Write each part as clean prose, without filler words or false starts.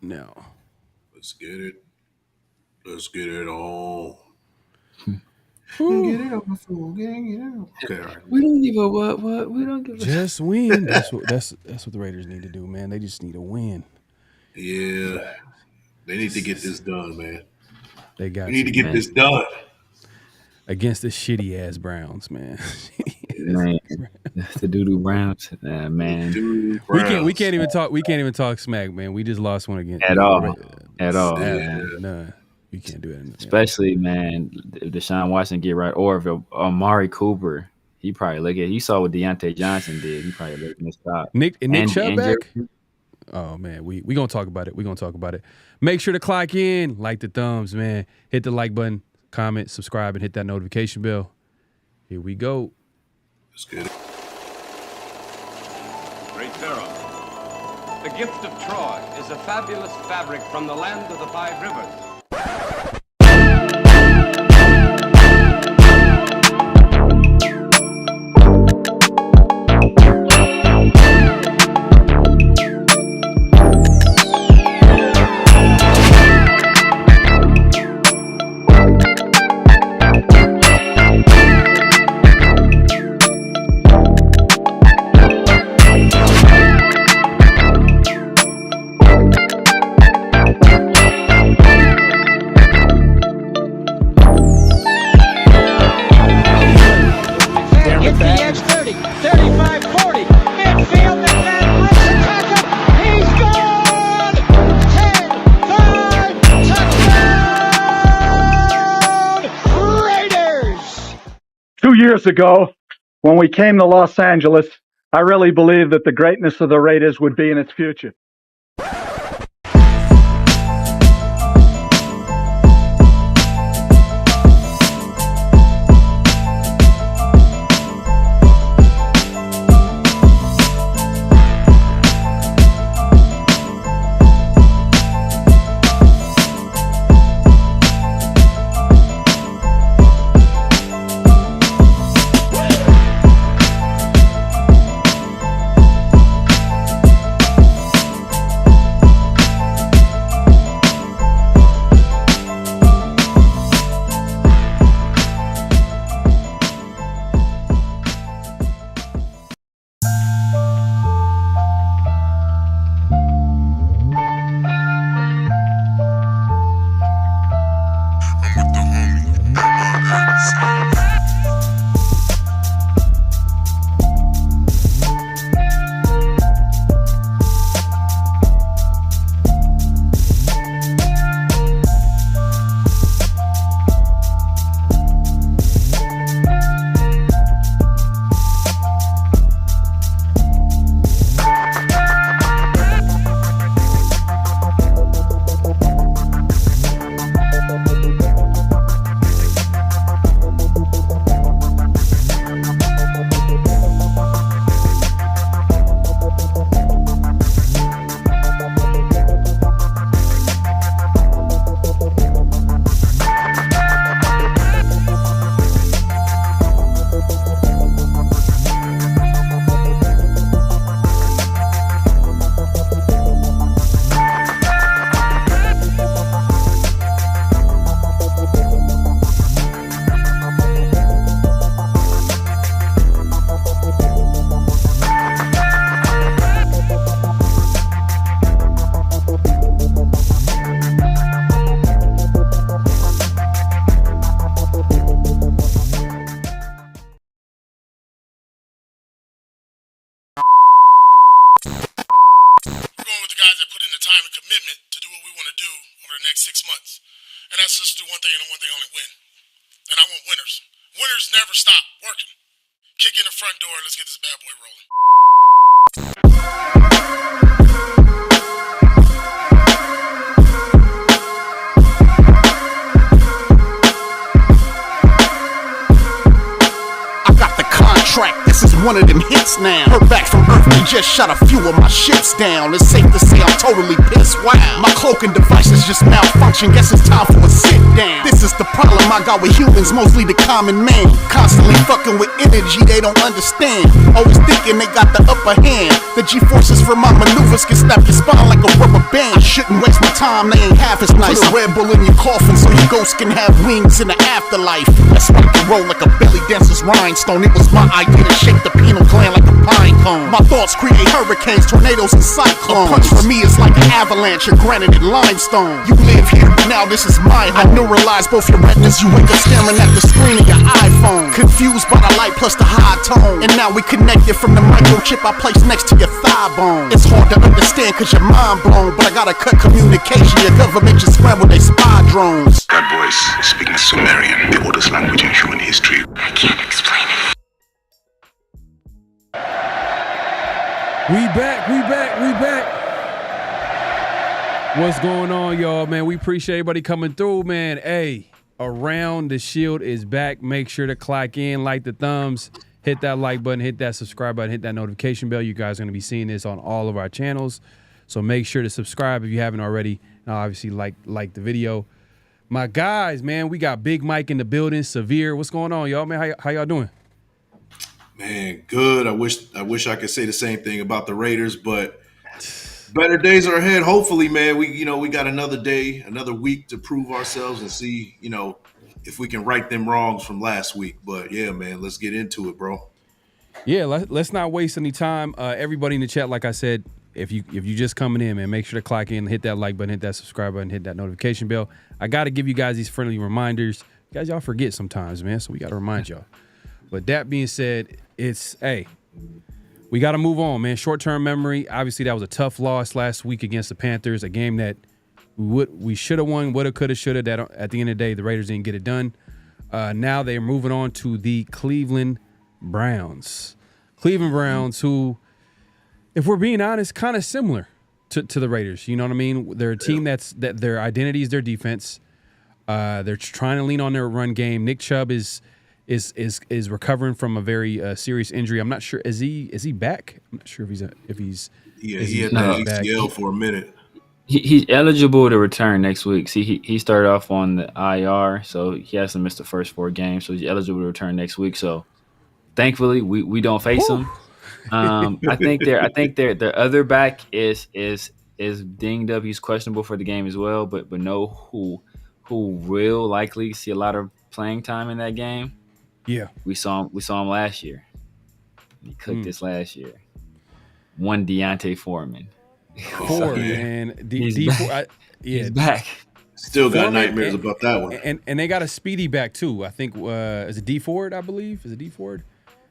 now. Let's get it. Let's get it on. Get it on, fool. Get it on. Okay, all right. We don't give a what? We don't give a Just win. That's what the Raiders need to do, man. They just need to win. Yeah. They need to get this done, man. They got We need to get this done. Against the shitty ass Browns, man. Man, the doo-doo Browns, man. We can't even talk smack, man. We just lost one against at all. None. We can't do it. Especially, man, if Deshaun Watson get right, or if Amari Cooper, he probably look at. You saw what Deontay Johnson did. He probably looked at stop. Nick Chubb back. Oh man, we gonna talk about it. Make sure to clock in, like the thumbs, man. Hit the like button, comment, subscribe, and hit that notification bell. Here we go. Let's get it. Great Pharaoh. The gift of Troy is a fabulous fabric from the land of the 5 rivers. Years ago, when we came to Los Angeles, I really believed that the greatness of the Raiders would be in its future. next 6 months. And that's just to do one thing and one thing only, win. And I want winners. Winners never stop working. Kick in the front door and let's get this bad boy rolling. I got the contract. This is one of them hits this now. Heard back from Earth, they just shot a few of my ships down. It's safe to say I'm totally pissed. Wow, my cloaking devices just malfunction. Guess it's time for a sit down. This is the problem I got with humans, mostly the common man. Constantly fucking with energy they don't understand. Always thinking they got the upper hand. The G-forces from my maneuvers can snap your spine like a rubber band. I shouldn't waste my time, they ain't half as nice. Put a Red Bull in your coffin so your ghost can have wings in the afterlife. Let's rock and roll like a belly dancer's rhinestone. It was my idea to shake the pineal gland like a pine cone. My thoughts create hurricanes, tornadoes, and cyclones. A punch for me is like an avalanche of granite and limestone. You live here, but now this is my home. I neuralize both your retinas. You wake up staring at the screen of your iPhone. Confused by the light plus the high tone. And now we connected from the microchip I placed next to your thigh bone. It's hard to understand cause your mind blown, but I gotta cut communication. Your government just scrambled they spy drones. That voice is speaking Sumerian, the oldest language in human history. I can't explain it. We back. What's going on, y'all, man? We appreciate everybody coming through, man. Hey, Around the Shield is back. Make sure to clock in, like the thumbs, hit that like button, hit that subscribe button, hit that notification bell. You guys are going to be seeing this on all of our channels. So make sure to subscribe if you haven't already. And obviously, like the video. My guys, man, we got Big Mike in the building. Severe. What's going on, y'all, man? How y'all doing? Man, good. I wish I could say the same thing about the Raiders, but better days are ahead. Hopefully, man. We got another day, another week to prove ourselves and see, if we can right them wrongs from last week. But yeah, man, let's get into it, bro. Yeah, let's not waste any time. Everybody in the chat, like I said, if you just coming in, man, make sure to clock in, hit that like button, hit that subscribe button, hit that notification bell. I got to give you guys these friendly reminders. Guys, y'all forget sometimes, man, so we got to remind y'all. But that being said, we got to move on, man. Short-term memory. Obviously, that was a tough loss last week against the Panthers, a game that we should have won, woulda, coulda, shoulda. That at the end of the day, the Raiders didn't get it done. Now they're moving on to the Cleveland Browns. Cleveland Browns, who, if we're being honest, kind of similar to the Raiders. You know what I mean? They're a team that their identity is their defense. They're trying to lean on their run game. Nick Chubb is recovering from a very serious injury. I'm not sure. Is he back? I'm not sure if he's. Yeah, he had that ACL for a minute. He's eligible to return next week. See, he started off on the IR, so he hasn't missed the first 4 games. So he's eligible to return next week. So thankfully, we don't face him. I think their other back is dinged up. He's questionable for the game as well. But know who will likely see a lot of playing time in that game. Yeah, we saw him last year. He cooked this last year. One Deontay Foreman. Man. He's back. Still got nightmares about that one. And they got a speedy back too. I think is it D Ford? I believe is it D Ford?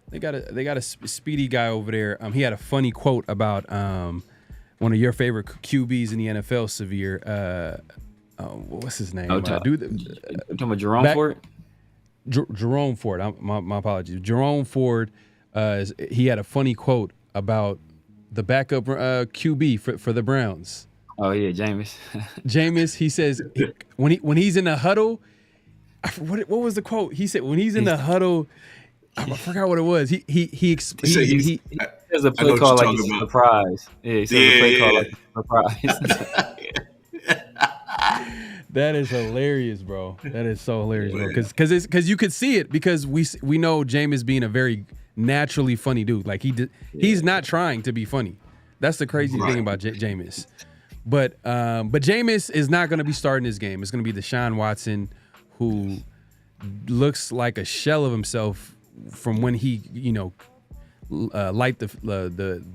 They got a speedy guy over there. He had a funny quote about one of your favorite QBs in the NFL, Severe. What's his name? Talking about Jerome Ford. Jerome Ford. My apologies. Jerome Ford. He had a funny quote about the backup QB for the Browns. Oh yeah, Jameis. Jameis. He says when he's in the huddle. What was the quote? He said when he's in the huddle. I forgot what it was. He has a play call like a surprise. Yeah, he says a play call like a surprise. That is hilarious, bro. That is so hilarious, bro. Because you could see it because we know Jameis being a very naturally funny dude. Like he's not trying to be funny. That's the crazy thing about Jameis. But Jameis is not going to be starting this game. It's going to be Deshaun Watson, who looks like a shell of himself from when he light the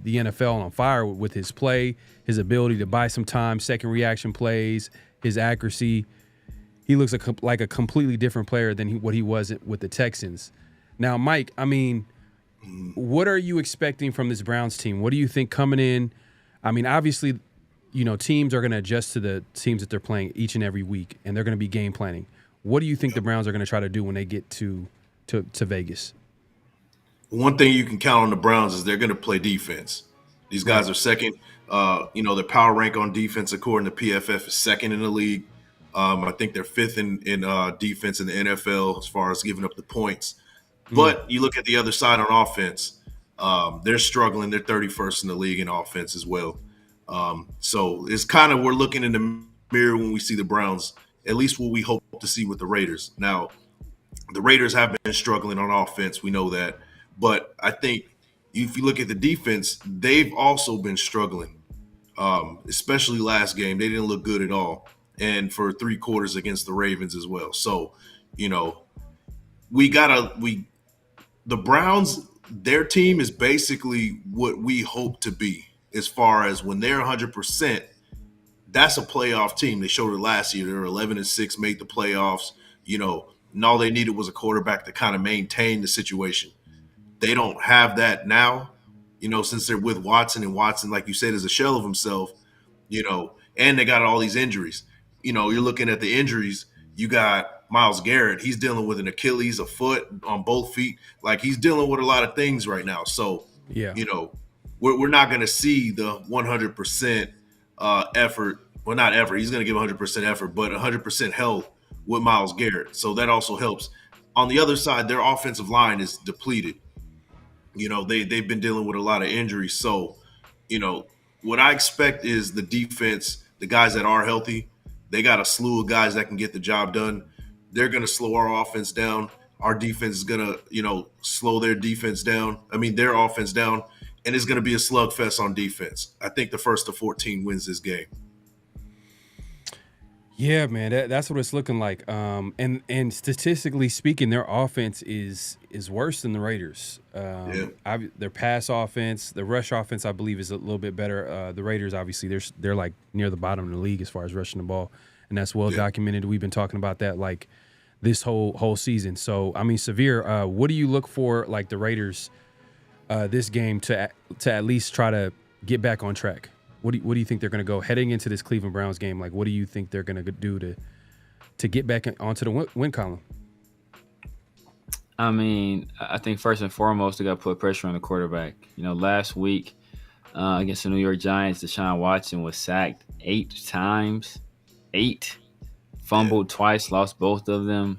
NFL on fire with his play, his ability to buy some time, second reaction plays, his accuracy. He looks like a completely different player than what he was with the Texans. Now, Mike, I mean, what are you expecting from this Browns team? What do you think coming in? I mean, obviously, teams are going to adjust to the teams that they're playing each and every week, and they're going to be game planning. What do you think the Browns are going to try to do when they get to Vegas? One thing you can count on the Browns is they're going to play defense. These guys are second. Their power rank on defense, according to PFF, is second in the league. I think they're fifth in defense in the NFL as far as giving up the points. But you look at the other side on offense. They're struggling. They're 31st in the league in offense as well. So it's kind of we're looking in the mirror when we see the Browns, at least what we hope to see with the Raiders. Now, the Raiders have been struggling on offense. We know that. But I think if you look at the defense, they've also been struggling, especially last game. They didn't look good at all. And for 3 quarters against the Ravens as well. So, the Browns, their team is basically what we hope to be as far as when they're 100%. That's a playoff team. They showed it last year. They were 11-6, made the playoffs, and all they needed was a quarterback to kind of maintain the situation. They don't have that now, since they're with Watson, and Watson, like you said, is a shell of himself, and they got all these injuries. You're looking at the injuries. You got Myles Garrett. He's dealing with an Achilles, a foot on both feet. Like, he's dealing with a lot of things right now. So, Yeah. We're not going to see the 100% effort. Well, not effort. He's going to give 100% effort, but 100% health with Myles Garrett. So that also helps. On the other side, their offensive line is depleted. They've been dealing with a lot of injuries. So, what I expect is the defense, the guys that are healthy, they got a slew of guys that can get the job done. They're going to slow our offense down. Our defense is going to, slow their defense down. Their offense down. And it's going to be a slugfest on defense. I think the first of 14 wins this game. Yeah, man, that's what it's looking like. And statistically speaking, their offense is worse than the Raiders. Their pass offense, the rush offense, I believe, is a little bit better. The Raiders, obviously, they're like near the bottom of the league as far as rushing the ball, and that's well documented. We've been talking about that like this whole season. So, Severe, what do you look for, like the Raiders, this game to at least try to get back on track? What do you think they're going to go heading into this Cleveland Browns game? Like, what do you think they're going to do to get back onto the win column? I think first and foremost, they got to put pressure on the quarterback. Last week against the New York Giants, Deshaun Watson was sacked 8 times. 8. Fumbled twice, lost both of them.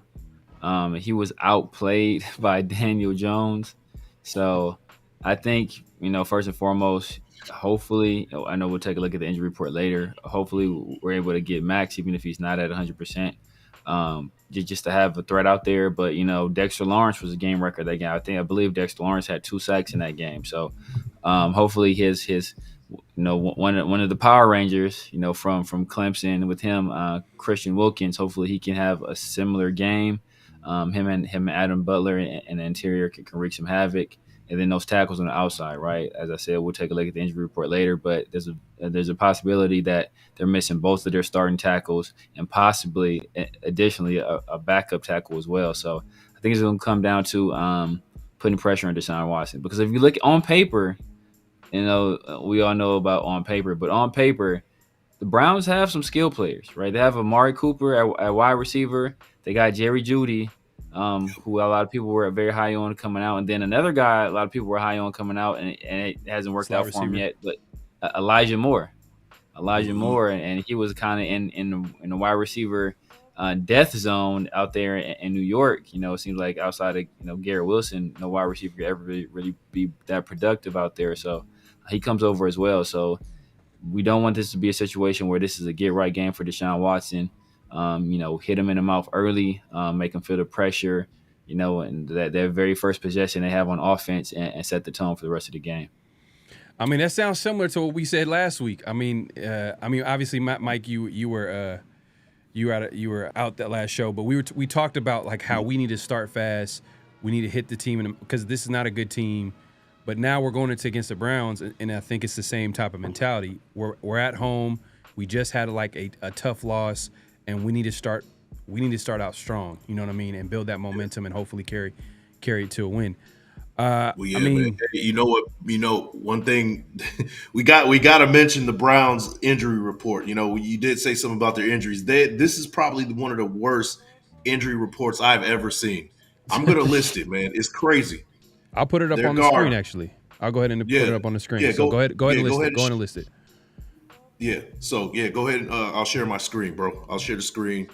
He was outplayed by Daniel Jones. So I think, first and foremost, hopefully, I know we'll take a look at the injury report later. Hopefully, we're able to get Maxx, even if he's not at 100%, just to have a threat out there. But, Dexter Lawrence was a game record that game. I believe Dexter Lawrence had 2 sacks in that game. So hopefully his one of the Power Rangers, from Clemson with him, Christian Wilkins, hopefully he can have a similar game. Him and Adam Butler in the interior can wreak some havoc. And then those tackles on the outside, right? As I said, we'll take a look at the injury report later, but there's a possibility that they're missing both of their starting tackles and possibly, additionally, a backup tackle as well. So I think it's going to come down to putting pressure on Deshaun Watson. Because if you look on paper, we all know about on paper, but on paper, the Browns have some skill players, right? They have Amari Cooper at wide receiver. They got Jerry Jeudy, who a lot of people were very high on coming out. And then another guy a lot of people were high on coming out, and it hasn't worked out for him yet, but Elijah Moore. And he was kind of in the wide receiver death zone out there in New York. It seems like outside of Garrett Wilson, no wide receiver could ever really be that productive out there. So he comes over as well. So we don't want this to be a situation where this is a get-right game for Deshaun Watson. Hit him in the mouth early, make him feel the pressure, and that their very first possession they have on offense and set the tone for the rest of the game. That sounds similar to what we said last week. Obviously, Mike, you were out that last show, but we talked about like how we need to start fast. We need to hit the team because this is not a good team. But now we're going into against the Browns, and I think it's the same type of mentality. We're at home. We just had like a tough loss. And we need to start out strong, and build that momentum and hopefully carry it to a win. Man, you know what? One thing we got to mention the Browns injury report. You did say something about their injuries. This is probably one of the worst injury reports I've ever seen. I'm gonna list it, man. It's crazy. I'll put it up on the screen. Actually, I'll go ahead and put it up on the screen. So go ahead and list it. Go ahead and list it. Yeah. So go ahead and I'll share my screen, bro. I'll share the screen.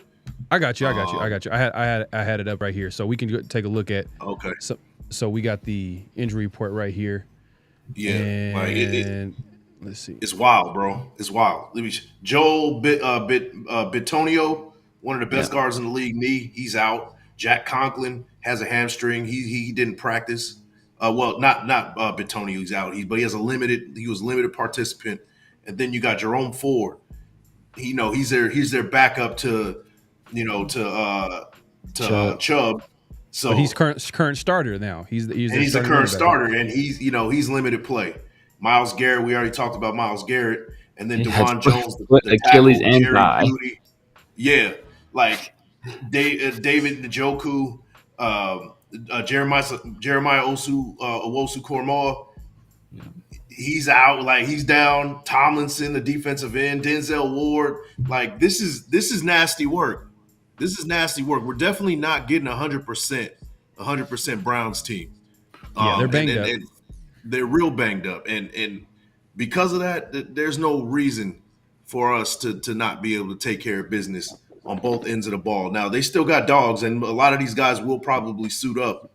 I got you. I had it up right here, so we can take a look at. Okay. So we got the injury report right here. Yeah, like And let's see. it's wild, bro. It's wild. Joel Bitonio, one of the Yeah. best guards in the league. Knee, he's out. Jack Conklin has a hamstring. He didn't practice. Well, not Bitonio. He's out. But he has he was a limited participant. And then you got Jerome Ford. He's their backup to Chubb. So But he's current starter now. He's he's a current starter, and he's limited play. Miles Garrett, we already talked about Miles Garrett, and then He had Devon Jones, foot, the Achilles, tackle, and Jerry thigh. Jeudy. Yeah, like David Njoku, Jeremiah Owosu Koroma. He's out, like he's down. Tomlinson, the defensive end, Denzel Ward. Like this is nasty work. This is nasty work. We're definitely not getting 100% Browns team. Yeah, they're banged up. And they're real banged up, and because of that, there's no reason for us to not be able to take care of business on both ends of the ball. Now they still got dogs, and a lot of these guys will probably suit up,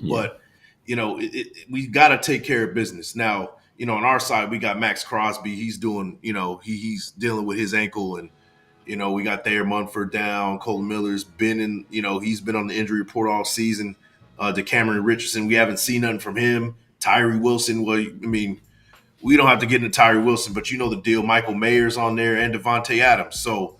but we got to take care of business. Now, on our side, we got Maxx Crosby. He's doing, he's dealing with his ankle, and we got Thayer Munford down. Colton Miller's been in, he's been on the injury report all season. DeCameron Richardson, we haven't seen nothing from him. Tyree Wilson, we don't have to get into Tyree Wilson, but you know the deal. Michael Mayer's on there and Davante Adams. So,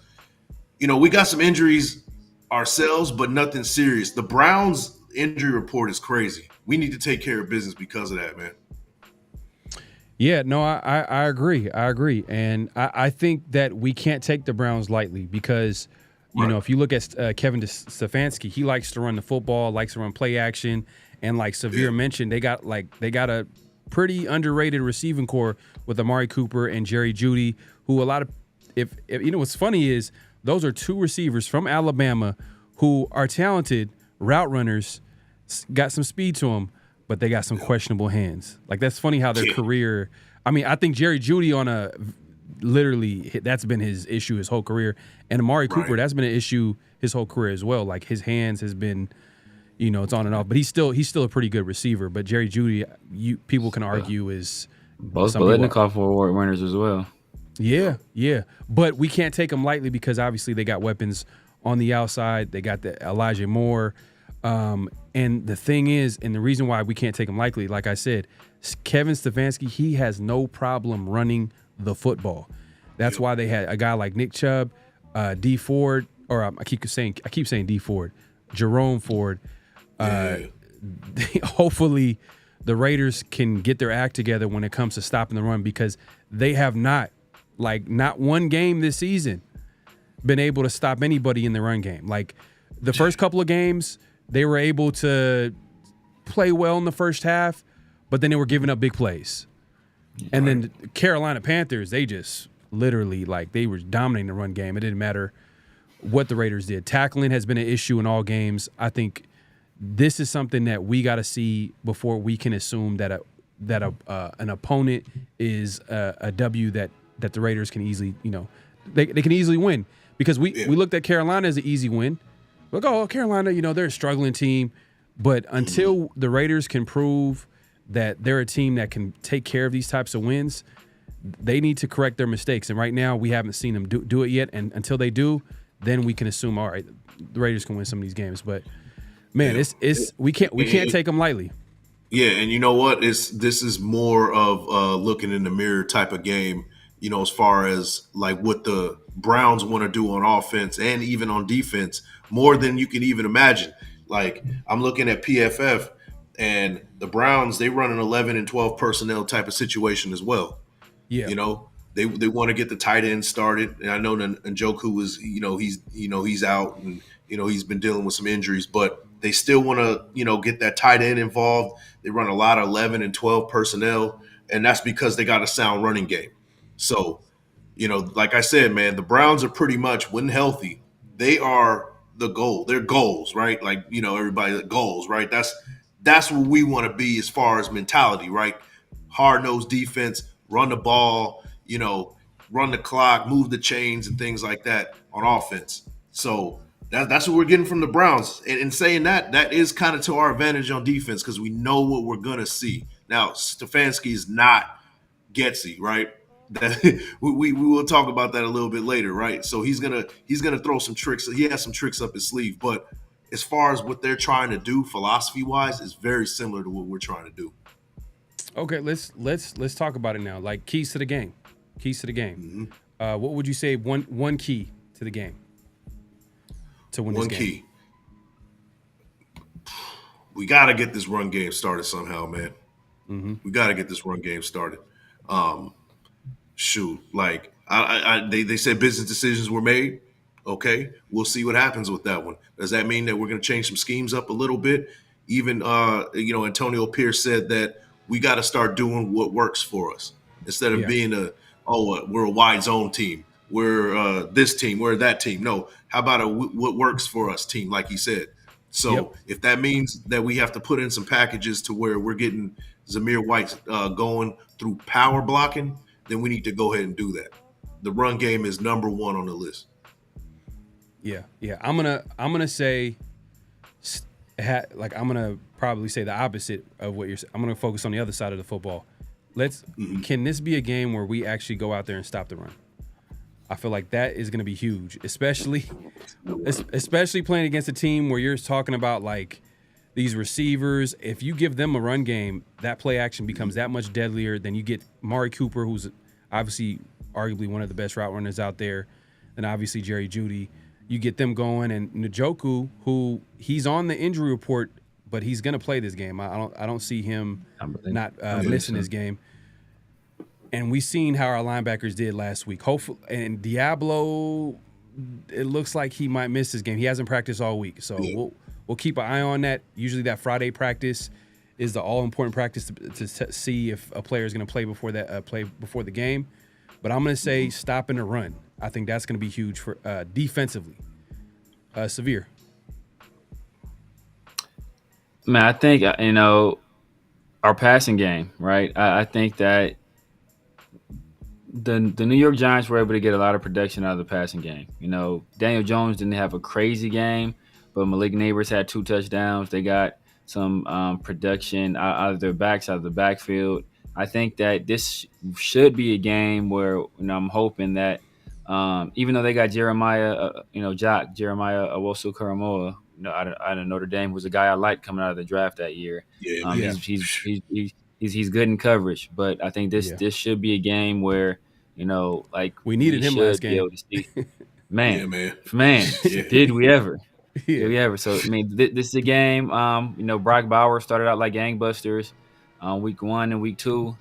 we got some injuries ourselves, but nothing serious. The Browns injury report is crazy. We need to take care of business because of that, man. Yeah, no, I agree. I agree. And I think that we can't take the Browns lightly because, if you look at Kevin Stefanski, he likes to run the football, likes to run play action. And like Severe mentioned, they got a pretty underrated receiving core with Amari Cooper and Jerry Jeudy, who if what's funny is those are two receivers from Alabama who are talented route runners, got some speed to them, but they got some questionable hands. Like, that's funny how their career – I mean, I think Jerry Jeudy literally that's been his issue his whole career. And Amari Cooper, that's been an issue his whole career as well. Like, his hands has been – it's on and off. But he's still a pretty good receiver. But Jerry Jeudy, people can argue is – both Biletnikoff Award winners as well. Yeah. But we can't take them lightly because obviously they got weapons on the outside. They got the Elijah Moore. And the thing is, and the reason why we can't take him lightly, like I said, Kevin Stefanski, he has no problem running the football. That's why they had a guy like Nick Chubb, D Ford, or I keep saying D Ford, Jerome Ford. Hopefully the Raiders can get their act together when it comes to stopping the run, because they have not one game this season been able to stop anybody in the run game. Like, the first couple of games, they were able to play well in the first half, but then they were giving up big plays. And then the Carolina Panthers, they just literally, they were dominating the run game. It didn't matter what the Raiders did. Tackling has been an issue in all games. I think this is something that we got to see before we can assume that an opponent is a W that the Raiders can easily, they can easily win. Because we looked at Carolina as an easy win. Look, Carolina, they're a struggling team. But until the Raiders can prove that they're a team that can take care of these types of wins, they need to correct their mistakes. And right now, we haven't seen them do it yet. And until they do, then we can assume, all right, the Raiders can win some of these games. But man, we can't take them lightly. Yeah, and you know what? This is more of looking in the mirror type of game. As far as like what the Browns want to do on offense and even on defense, more than you can even imagine. Like, I'm looking at PFF, and the Browns, they run an 11 and 12 personnel type of situation as well. Yeah, they want to get the tight end started, and I know Njoku is he's out, and he's been dealing with some injuries, but they still want to get that tight end involved. They run a lot of 11 and 12 personnel, and that's because they got a sound running game. So, like I said, man, the Browns are pretty much, when healthy, they are the goal. They're goals, right? Like, everybody goals, right? That's where we want to be as far as mentality, right? Hard-nosed defense, run the ball, run the clock, move the chains and things like that on offense. So that's what we're getting from the Browns. And in saying that is kind of to our advantage on defense, because we know what we're going to see. Now, Stefanski is not Getsy, right? That we will talk about that a little bit later, right? So he's gonna throw some tricks. He has some tricks up his sleeve, but as far as what they're trying to do philosophy wise, is very similar to what we're trying to do. Okay, let's talk about it now. Like keys to the game. Keys to the game. What would you say one key to the game to win this game? One key. We got to get this run game started somehow, man. We got to get this run game started. Shoot, like they said business decisions were made. Okay, we'll see what happens with that one. Does that mean that we're going to change some schemes up a little bit? Even Antonio Pierce said that we got to start doing what works for us instead of being we're a wide zone team, we're this team, we're that team. No, how about what works for us team, like he said. So if that means that we have to put in some packages to where we're getting Zamir White going through power blocking, then we need to go ahead and do that. The run game is number one on the list. Yeah. I'm gonna say, I'm gonna probably say the opposite of what you're saying. I'm gonna focus on the other side of the football. Can this be a game where we actually go out there and stop the run? I feel like that is gonna be huge, especially playing against a team where you're talking about like these receivers. If you give them a run game, that play action becomes that much deadlier. Then you get Mari Cooper, who's obviously arguably one of the best route runners out there, and obviously Jerry Jeudy. You get them going, and Njoku, who he's on the injury report, but he's gonna play this game. I don't see him not missing this game. And we've seen how our linebackers did last week. Hopefully, and Diablo, it looks like he might miss this game. He hasn't practiced all week, so we'll keep an eye on that. Usually, that Friday practice is the all-important practice to see if a player is going to play before the game. But I'm going to say stopping the run. I think that's going to be huge for defensively. Severe. Man, I think our passing game, right? I think that the New York Giants were able to get a lot of production out of the passing game. Daniel Jones didn't have a crazy game, but Malik Neighbors had 2 touchdowns. They got some production out of their backs, out of the backfield. I think that this should be a game where I'm hoping that even though they got Jeremiah Owusu-Koramoah, out of Notre Dame, who's a guy I liked coming out of the draft that year. He's good in coverage, but I think this should be a game where we needed him last game. Man, did we ever? Did we ever? So I mean, this is a game. Brock Bowers started out like gangbusters, week 1 and week 2,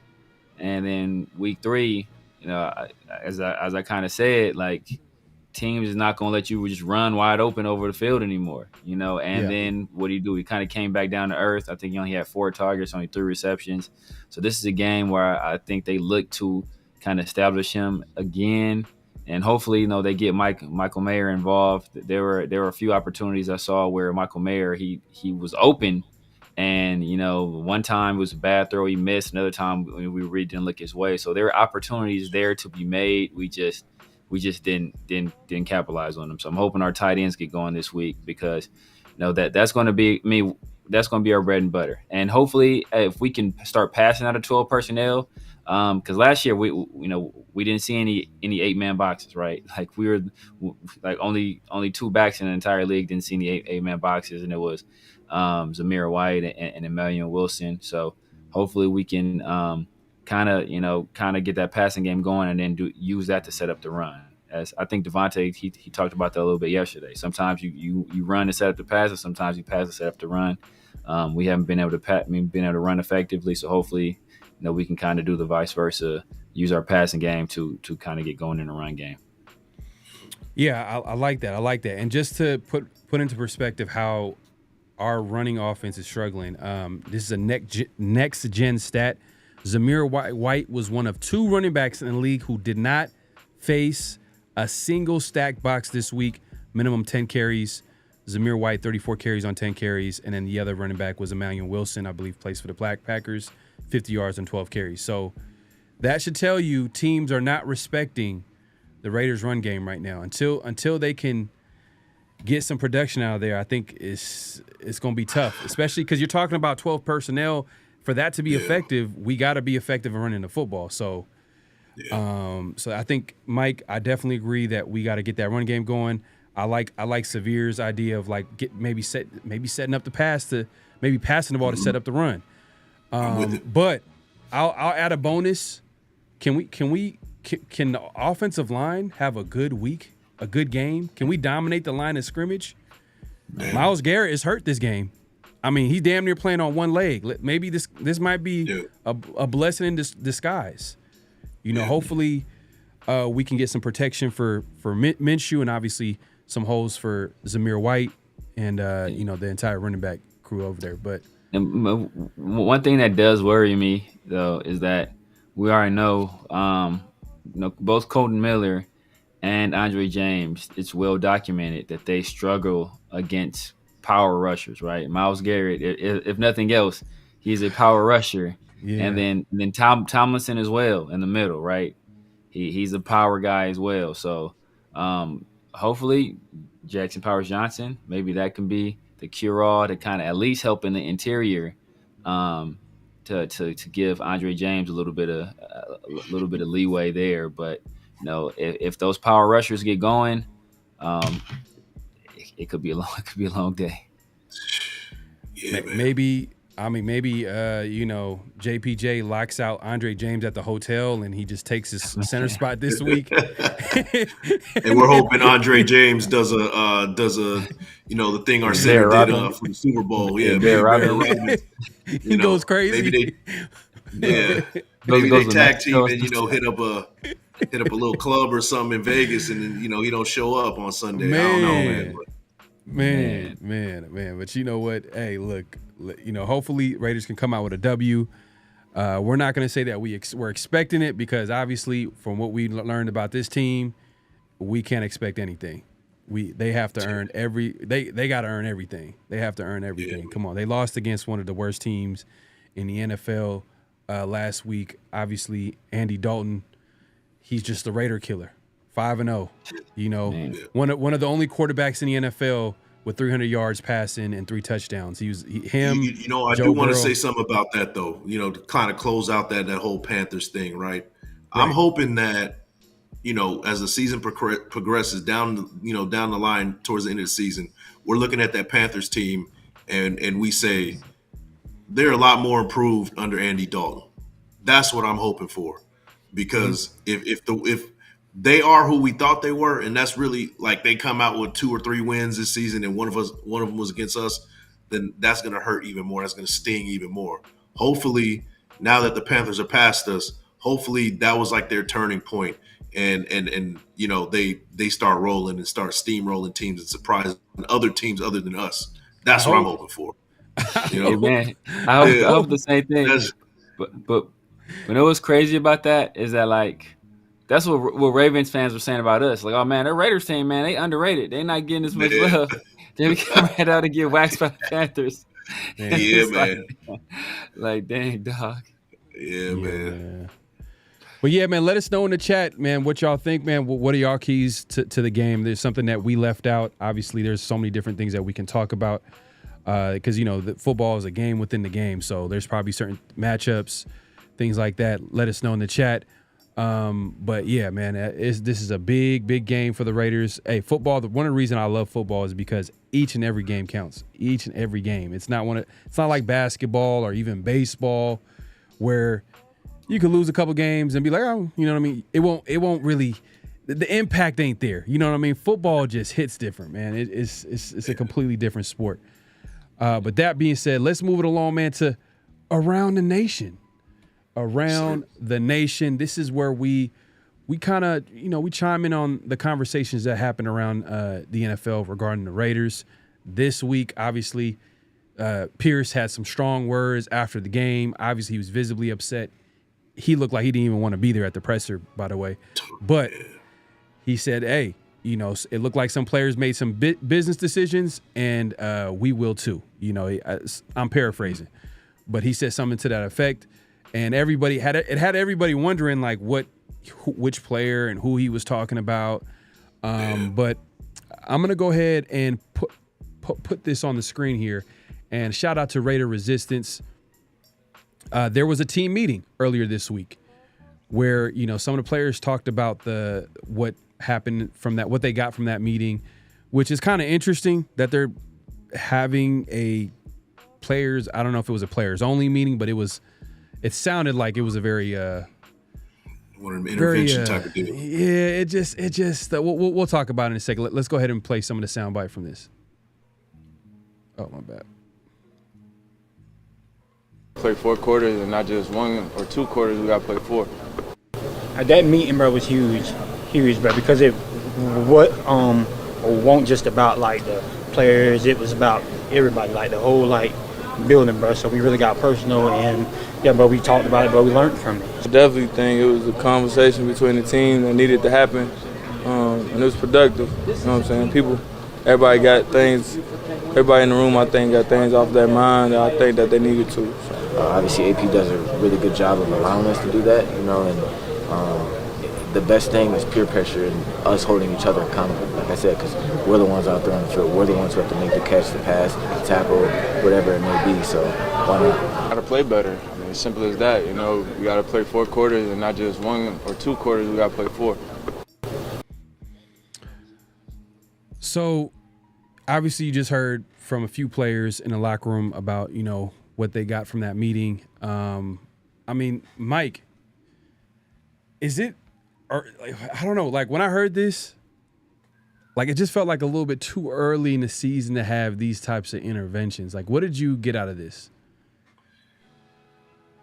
and then week 3. As I kind of said, like teams is not going to let you just run wide open over the field anymore. Then what do? He kind of came back down to earth. I think he only had 4 targets, only 3 receptions. So this is a game where I think they look to kind of establish him again. And hopefully, they get Michael Mayer involved. There were a few opportunities I saw where Michael Mayer he was open, and one time it was a bad throw he missed. Another time we really didn't look his way. So there were opportunities there to be made. We just didn't capitalize on them. So I'm hoping our tight ends get going this week because that's going to be that's going to be our bread and butter. And hopefully, if we can start passing out of 12 personnel. Because last year we didn't see any 8-man boxes, right? Like we were like only 2 backs in the entire league didn't see any 8-man boxes, and it was Zamir White and Emmanuel Wilson. So hopefully we can kind of get that passing game going and then use that to set up the run. As I think Davante he talked about that a little bit yesterday. Sometimes you run to set up the pass, and sometimes you pass to set up the run. We haven't been able to run effectively, so hopefully. We can kind of do the vice versa, use our passing game to kind of get going in the run game. Yeah, I like that. And just to put into perspective how our running offense is struggling, this is a next gen stat. Zamir White was one of 2 running backs in the league who did not face a single stacked box this week, minimum 10 carries. Zamir White, 34 carries on 10 carries. And then the other running back was Emmanuel Wilson, I believe plays for the Black Packers, 50 yards on 12 carries. So that should tell you teams are not respecting the Raiders' run game right now. Until they can get some production out of there, I think it's going to be tough, especially because you're talking about 12 personnel. for that to be effective, we got to be effective in running the football. So, so I think, Mike, I definitely agree that we got to get that run game going. I like Severe's idea of like maybe setting up the pass to maybe passing the ball to set up the run. But I'll add a bonus. Can the offensive line have a good week, a good game? Can we dominate the line of scrimmage? Man. Myles Garrett is hurt this game. I mean, he's damn near playing on one leg. Maybe this might be a blessing in disguise. You know, hopefully we can get some protection for Minshew and obviously some holes for Zamir White and you know, the entire running back crew over there. But one thing that does worry me though is that we already know, both Colton Miller and Andre James, it's well documented that they struggle against power rushers, right? Myles Garrett, if nothing else, he's a power rusher. Yeah. And then Tomlinson as well in the middle, right? He's a power guy as well. So hopefully Jackson Powers Johnson, maybe that can be the cure-all to kind of at least help in the interior, to give Andre James a little bit of leeway there. But you know, if those power rushers get going, it could be a long day. Yeah, maybe you know, JPJ locks out Andre James at the hotel and he just takes his center spot this week. And we're hoping Andre James does a the thing our center did for the Super Bowl. Yeah, Bear Robins. He goes crazy. Maybe they tag team and hit up a little club or something in Vegas, and then he don't show up on Sunday. I don't know, man. But you know what? Hey, look, hopefully Raiders can come out with a W. We're not going to say that we're expecting it, because obviously from what we learned about this team, we can't expect anything. They have to earn they got to earn everything. They have to earn everything. Yeah. Come on. They lost against one of the worst teams in the NFL last week. Andy Dalton, he's just a Raider killer. 5-0. One of the only quarterbacks in the NFL with 300 yards passing and 3 touchdowns. I do want to say something about that though. To kind of close out that whole Panthers thing, right? I'm hoping that as the season progresses down the line towards the end of the season, we're looking at that Panthers team and we say they're a lot more improved under Andy Dalton. That's what I'm hoping for, because if they are who we thought they were, and that's really like they come out with 2 or 3 wins this season, and one of them was against us, then that's going to hurt even more. That's going to sting even more. Hopefully, now that the Panthers are past us, hopefully that was like their turning point, and they start rolling and start steamrolling teams and surprising other teams other than us. That's what I'm hoping for. Hey, man, I hope the same thing. But you know what's crazy about that is that that's what Ravens fans were saying about us. Like, oh man, their Raiders team, man, they underrated. They're not getting as much love. Then we come right out and get waxed by the Panthers. Yeah, man. Like, dang, dog. Yeah, man. Well, yeah, man, let us know in the chat, man, what y'all think, man. What are y'all keys to the game? There's something that we left out. Obviously, there's so many different things that we can talk about, because, the football is a game within the game. So there's probably certain matchups, things like that. Let us know in the chat. But yeah, man, this is a big game for the Raiders. Hey, football. One of the reasons I love football is because each and every game counts. Each and every game. It's not like basketball or even baseball, where you could lose a couple games and be like, oh, you know what I mean? It won't really. The impact ain't there. You know what I mean? Football just hits different, man. It's a completely different sport. But that being said, let's move it along, man, to Around the Nation. Around the Nation. This is where we kind of, we chime in on the conversations that happen around the NFL regarding the Raiders. This week, obviously, Pierce had some strong words after the game. Obviously, he was visibly upset. He looked like he didn't even want to be there at the presser, by the way. But he said, hey, it looked like some players made some business decisions, and we will too. I'm paraphrasing. But he said something to that effect. And everybody had everybody wondering which player and who he was talking about. But I'm gonna go ahead and put this on the screen here, and shout out to Raider Resistance. There was a team meeting earlier this week where, you know, some of the players talked about what happened from that, what they got from that meeting, which is kind of interesting that they're having a players. I don't know if it was a players only meeting, but it sounded like it was a very one of them intervention type of deal. Yeah, it just we'll talk about it in a second. Let's go ahead and play some of the soundbite from this. Oh, my bad. Play 4 quarters and not just 1 or 2 quarters. We got to play 4. That meeting, bro, was huge, bro, because it wasn't just about like the players. It was about everybody, like the whole like building, bro. So we really got personal, and yeah, bro, we talked about it, bro. We learned from it. I definitely think it was a conversation between the team that needed to happen, and it was productive. You know what I'm saying? Everybody got things. Everybody in the room, I think, got things off their mind that I think that they needed to. So. Obviously, AP does a really good job of allowing us to do that, you know, and the best thing is peer pressure and us holding each other accountable, like I said, because we're the ones out there on the field. We're the ones who have to make the catch, the pass, the tackle, whatever it may be, so why not? Got to play better. I mean, as simple as that, you know. We got to play 4 quarters and not just 1 or 2 quarters. We got to play 4. So, obviously, you just heard from a few players in the locker room about, you know, what they got from that meeting. I mean, Mike, is it, or I don't know, like when I heard this, like it just felt like a little bit too early in the season to have these types of interventions. Like, what did you get out of this?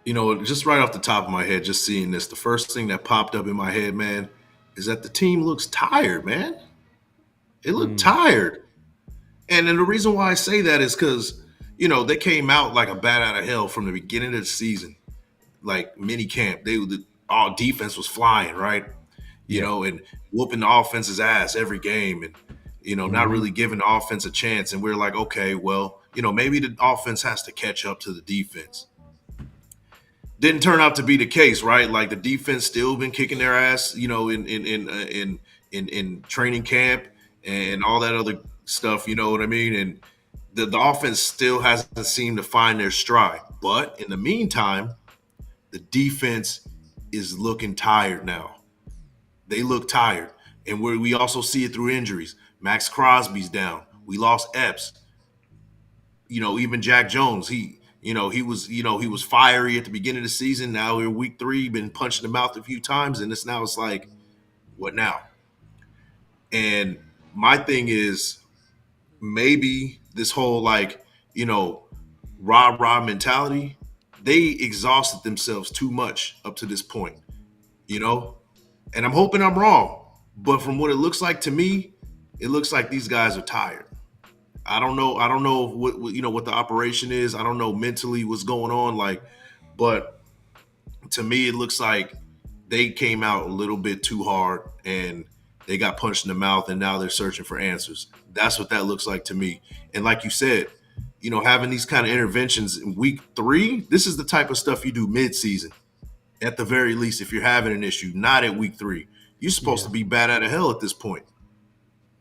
You know, just right off the top of my head, just seeing this, the first thing that popped up in my head, man, is that the team looks tired, man. It looked tired. And then the reason why I say that is because, you know, they came out like a bat out of hell from the beginning of the season, like mini camp. All defense was flying, right? You know, and whooping the offense's ass every game and, you know, not really giving the offense a chance. And we're like, okay, well, you know, maybe the offense has to catch up to the defense. Didn't turn out to be the case, right? Like the defense still been kicking their ass, you know, in training camp and all that other stuff, you know what I mean? And the offense still hasn't seemed to find their stride. But in the meantime, the defense is looking tired now. They look tired. And we also see it through injuries. Maxx Crosby's down. We lost Epps. You know, even Jack Jones, he was fiery at the beginning of the season. Now we're week 3, been punched in the mouth a few times, and it's like, what now? And my thing is, maybe this whole like, you know, rah-rah mentality, they exhausted themselves too much up to this point, you know? And I'm hoping I'm wrong, but from what it looks like to me, it looks like these guys are tired. I don't know what you know what the operation is. I don't know mentally what's going on, like, but to me it looks like they came out a little bit too hard and they got punched in the mouth and now they're searching for answers. That's what that looks like to me. And like you said, you know, having these kind of interventions in week 3, this is the type of stuff you do mid-season. At the very least, if you're having an issue, not at week 3. You're supposed to be bad out of hell at this point.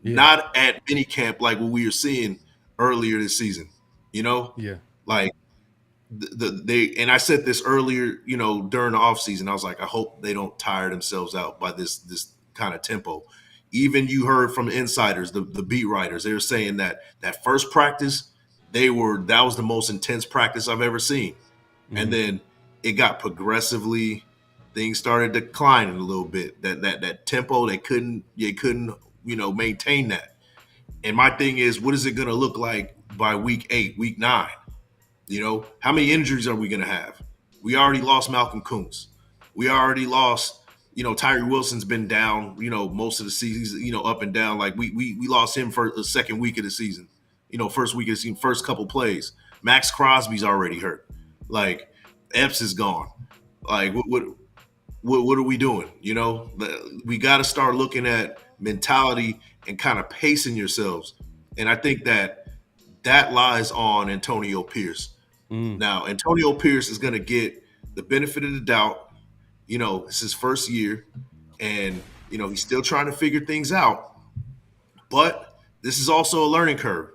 Not at mini camp like what we were seeing earlier this season. You know? Yeah. Like they and I said this earlier, you know, during the offseason. I was like, I hope they don't tire themselves out by this kind of tempo. Even you heard from the insiders, the beat writers, they were saying that first practice, that was the most intense practice I've ever seen. And then it got progressively, things started declining a little bit. That tempo, they couldn't, you know, maintain that. And my thing is, what is it going to look like by week 8, week 9? You know, how many injuries are we going to have? We already lost Malcolm Kuntz. We already lost, you know, Tyree Wilson's been down, you know, most of the season, you know, up and down. Like we lost him for the second week of the season, you know, first week of the season, first couple plays. Maxx Crosby's already hurt. Like Epps is gone. Like what are we doing? You know, we got to start looking at mentality and kind of pacing yourselves. And I think that lies on Antonio Pierce. Now, Antonio Pierce is going to get the benefit of the doubt. You know, it's his first year and, you know, he's still trying to figure things out. But this is also a learning curve.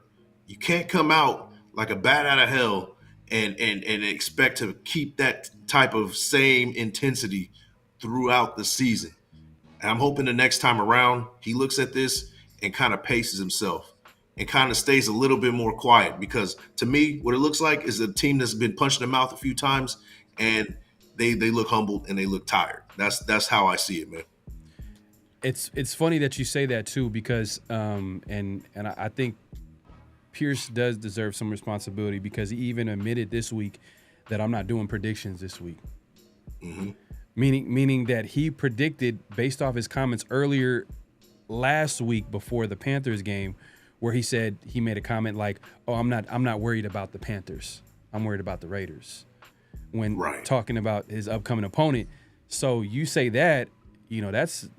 You can't come out like a bat out of hell and expect to keep that type of same intensity throughout the season. And I'm hoping the next time around he looks at this and kind of paces himself and kind of stays a little bit more quiet, because to me, what it looks like is a team that's been punched in the mouth a few times and they look humbled and they look tired. That's how I see it, man. It's funny that you say that too, because and I think Pierce does deserve some responsibility, because he even admitted this week that I'm not doing predictions this week. Mm-hmm. Meaning that he predicted based off his comments earlier last week before the Panthers game, where he said, he made a comment like, "Oh, I'm not worried about the Panthers. I'm worried about the Raiders," when talking about his upcoming opponent. So you say that, that's,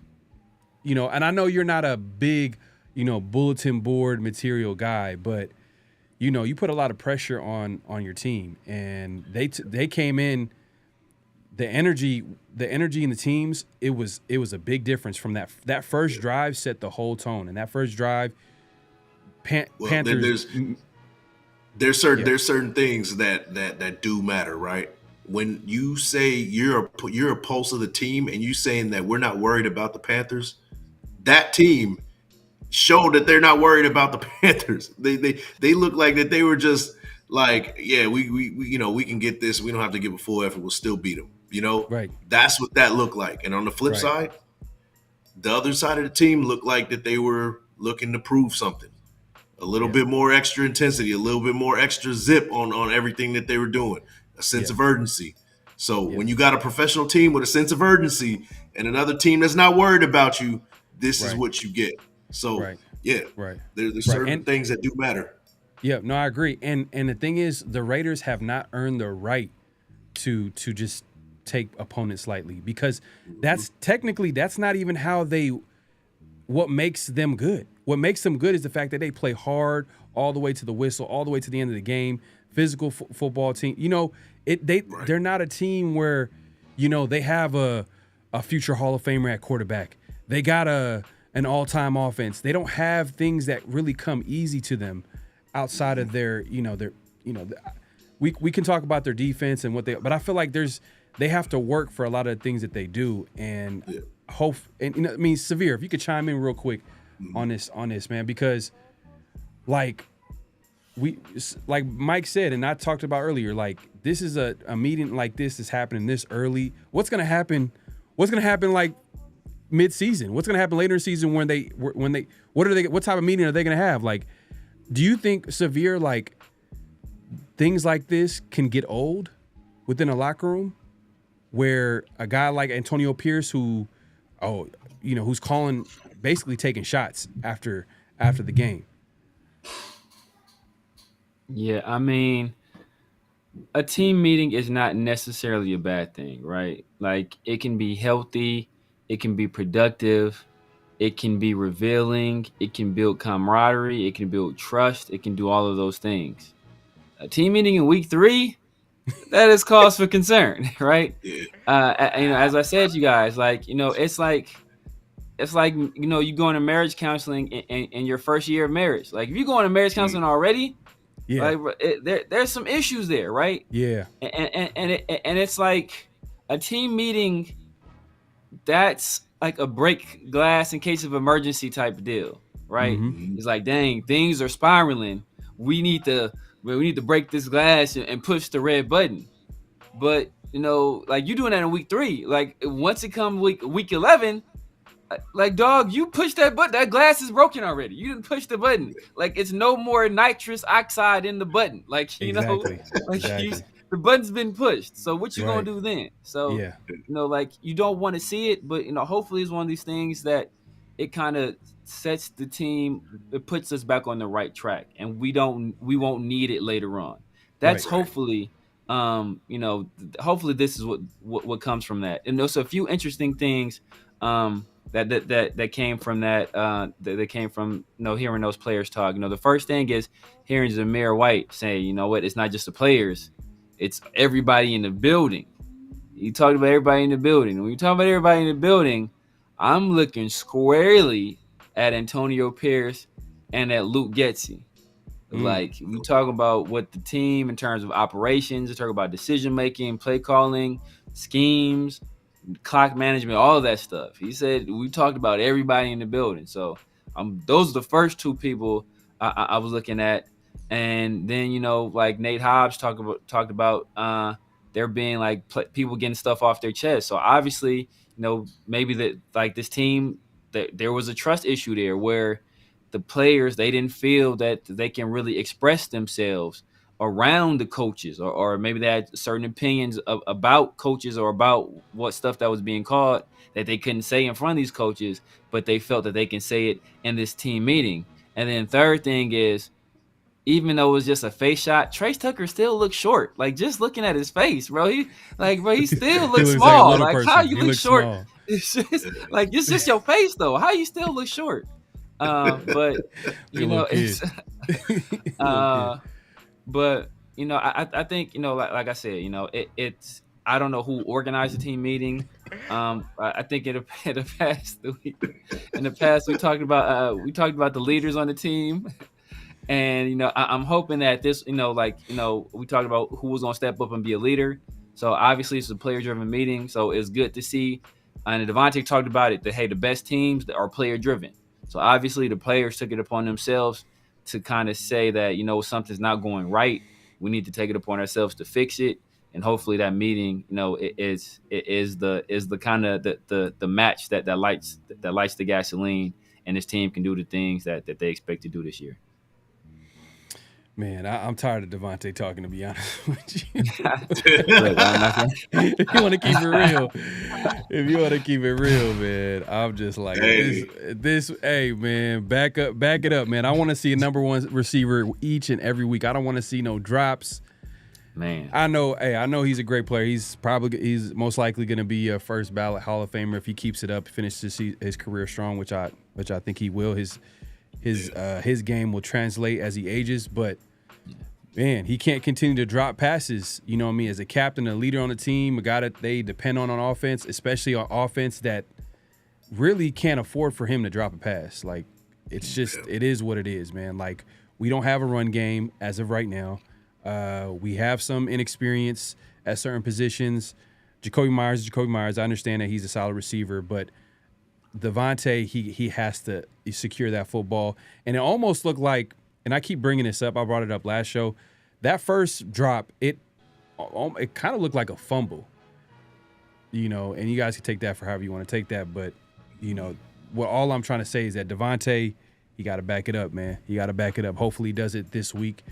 and I know you're not a big, bulletin board material guy, but you put a lot of pressure on your team, and they came in. The energy in the teams, it was a big difference from that first drive set the whole tone. And that first drive, Panthers. There's certain things that do matter, right? When you say you're a pulse of the team and you saying that we're not worried about the Panthers, that team showed that they're not worried about the Panthers. They look like that they were just like, yeah, we can get this. We don't have to give a full effort. We'll still beat them. Right. That's what that looked like. And on the flip side, the other side of the team looked like that they were looking to prove something. A little bit more extra intensity, a little bit more extra zip on everything that they were doing, a sense of urgency. So when you got a professional team with a sense of urgency and another team that's not worried about you, this is what you get. So, there's certain things that do matter. Yeah, no, I agree. And the thing is, the Raiders have not earned the right to just take opponents lightly, because that's not even how what makes them good. What makes them good is the fact that they play hard all the way to the whistle, all the way to the end of the game. Physical football team. They're not a team where, they have a future Hall of Famer at quarterback. They got an all-time offense. They don't have things that really come easy to them outside of we can talk about their defense and but I feel like they have to work for a lot of the things that they do, and hope. And Severe, if you could chime in real quick on this, man, because like Mike said, and I talked about earlier, like this is a meeting like this is happening this early. What's gonna happen like mid-season? What's gonna happen later in the season what type of meeting are they gonna have? Like, do you think, Severe, like things like this can get old within a locker room, where a guy like Antonio Pierce, who's basically taking shots after the game? Yeah, a team meeting is not necessarily a bad thing, right? Like, it can be healthy, it can be productive, it can be revealing, it can build camaraderie, it can build trust, it can do all of those things. A team meeting in week 3, that is cause for concern, right? As I said, you guys, it's like you go into marriage counseling in your first year of marriage. Like, if you go into marriage counseling already, there's some issues there, right? Yeah. And it's like a team meeting that's like a break glass in case of emergency type deal, right? Mm-hmm. It's like, dang, things are spiraling. We need to break this glass and push the red button. But like, you doing that in week 3. Like, once it comes week 11, like, dog, you push that button. That glass is broken already. You didn't push the button. Like, it's no more nitrous oxide in the button. Like, the button's been pushed. So what you gonna do then? So like, you don't want to see it, but hopefully it's one of these things that it kind of sets the team, it puts us back on the right track, and we won't need it later on. That's hopefully hopefully this is what comes from that. And there's a few interesting things that came from that came from hearing those players talk. The first thing is hearing Zamir White say, it's not just the players, it's everybody in the building. You talked about everybody in the building. When you talk about everybody in the building, I'm looking squarely at Antonio Pierce and at Luke Getsy. Like we talk about what the team in terms of operations, we talk about decision making, play calling, schemes, clock management, all of that stuff. He said we talked about everybody in the building. So those are the first two people I was looking at, and then like Nate Hobbs talked about there being like people getting stuff off their chest. So obviously, maybe that like this team that there was a trust issue there where the players, they didn't feel that they can really express themselves around the coaches, or maybe they had certain opinions about coaches or about what stuff that was being called that they couldn't say in front of these coaches, but they felt that they can say it in this team meeting. And then third thing is, even though it was just a face shot, Trace Tucker still looks short. Like, just looking at his face, bro, he still looks small. Like how you look short? Small. It's just like, it's just your face though. How you still look short? But it's but I think like I said, it's I don't know who organized the team meeting. I think in the past we talked about the leaders on the team, and I'm hoping that this we talked about who was gonna step up and be a leader. So obviously it's a player driven meeting, so it's good to see. And Davante talked about it, that hey, the best teams are player driven. So obviously the players took it upon themselves to kind of say that, something's not going right. We need to take it upon ourselves to fix it. And hopefully that meeting, it is the kind of the match that lights the gasoline, and this team can do the things that they expect to do this year. Man, I'm tired of Davante talking, to be honest with you. If you want to keep it real, man, I'm just like, hey, man, back it up, man. I want to see a number one receiver each and every week. I don't want to see no drops. Man, I know he's a great player. He's most likely going to be a first ballot Hall of Famer if he keeps it up, finishes his career strong, which I think he will. His game will translate as he ages, but man, he can't continue to drop passes. You know what I mean? As a captain, a leader on the team, a guy that they depend on offense, especially on offense that really can't afford for him to drop a pass. Like, it's just, it is what it is, man. Like, we don't have a run game as of right now. We have some inexperience at certain positions. Jacoby Myers. I understand that he's a solid receiver, but Davante, he has to secure that football. And it almost looked like, and I keep bringing this up, I brought it up last show, that first drop, it kind of looked like a fumble, and you guys can take that for however you want to take that. But, all I'm trying to say is that Davante, he got to back it up, man. He got to back it up. Hopefully he does it this week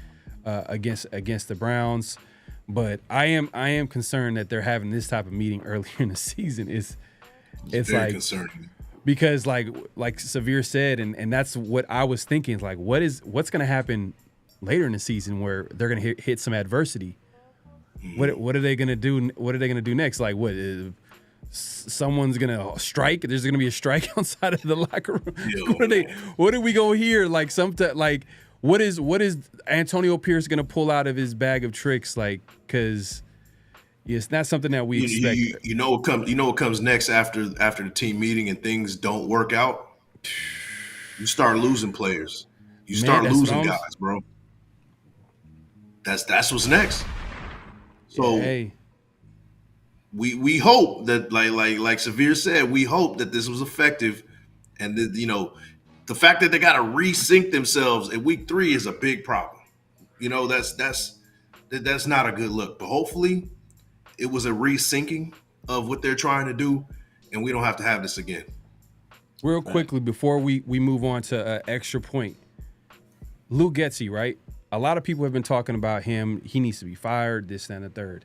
against the Browns. But I am concerned that they're having this type of meeting earlier in the season. It's very like concerning. Because like Severe said, and that's what I was thinking, like what's going to happen later in the season where they're going to hit some adversity. What are they going to do? What are they going to do next? Like someone's going to strike? There's going to be a strike outside of the locker room. What are we going to hear? Like what is Antonio Pierce going to pull out of his bag of tricks? Like, because it's not something that we expect. You know what comes next after the team meeting and things don't work out? You start losing players. You start losing guys, bro. That's what's next. So we hope that like Severe said, we hope that this was effective, and that the fact that they got to resync themselves in week 3 is a big problem. That's not a good look. But hopefully it was a resyncing of what they're trying to do, and we don't have to have this again. Real quickly, before we move on to extra point, Luke Getsy, right? A lot of people have been talking about him. He needs to be fired, this, that, and the third.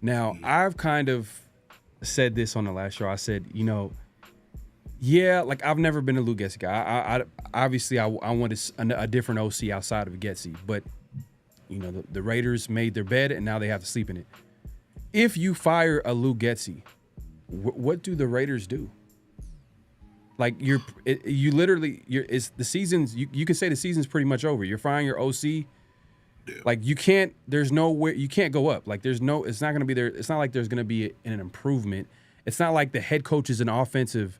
Now, I've kind of said this on the last show. I said, like I've never been a Luke Getsy guy. I obviously wanted a different OC outside of Getsy, but the Raiders made their bed and now they have to sleep in it. If you fire a Luke Getsy, what do the Raiders do? Like it's the season's. You can say the season's pretty much over. You're firing your OC. Like you can't. There's nowhere you can't go up. Like there's no. It's not going to be there. It's not like there's going to be an improvement. It's not like the head coach is an offensive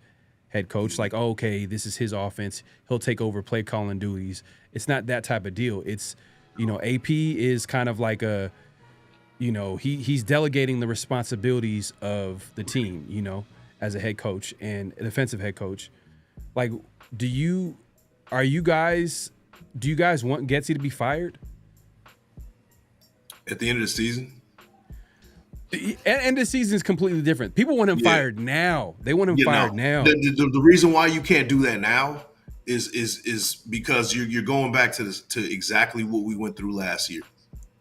head coach. Like, oh, okay, this is his offense. He'll take over play calling duties. It's not that type of deal. It's, AP is kind of like a, he's delegating the responsibilities of the team, as a head coach and a defensive head coach. Like, do you guys want Getsy to be fired? At the end of the season? And the season is completely different. People want him fired now. They want him fired now. The reason why you can't do that now is because you're going back to exactly what we went through last year.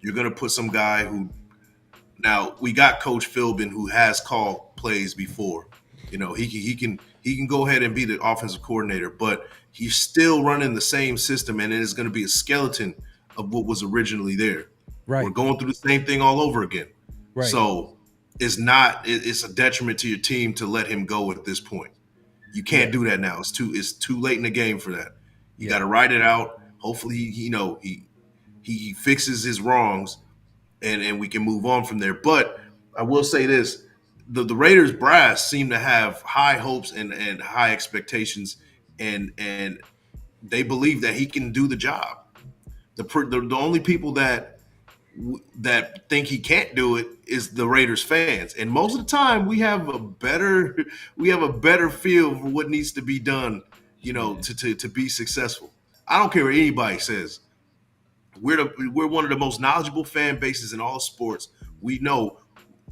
You're going to put some guy who, now we got Coach Philbin who has called plays before. He can go ahead and be the offensive coordinator, but he's still running the same system, and it is going to be a skeleton of what was originally there. Right. We're going through the same thing all over again. Right. So it's a detriment to your team to let him go at this point. You can't do that now. It's too late in the game for that. You got to ride it out. Hopefully, he fixes his wrongs, and we can move on from there. But I will say this: the Raiders brass seem to have high hopes and high expectations, and they believe that he can do the job. The only people that think he can't do it is the Raiders fans, and most of the time we have a better feel for what needs to be done, to be successful. I don't care what anybody says. We're one of the most knowledgeable fan bases in all sports. We know.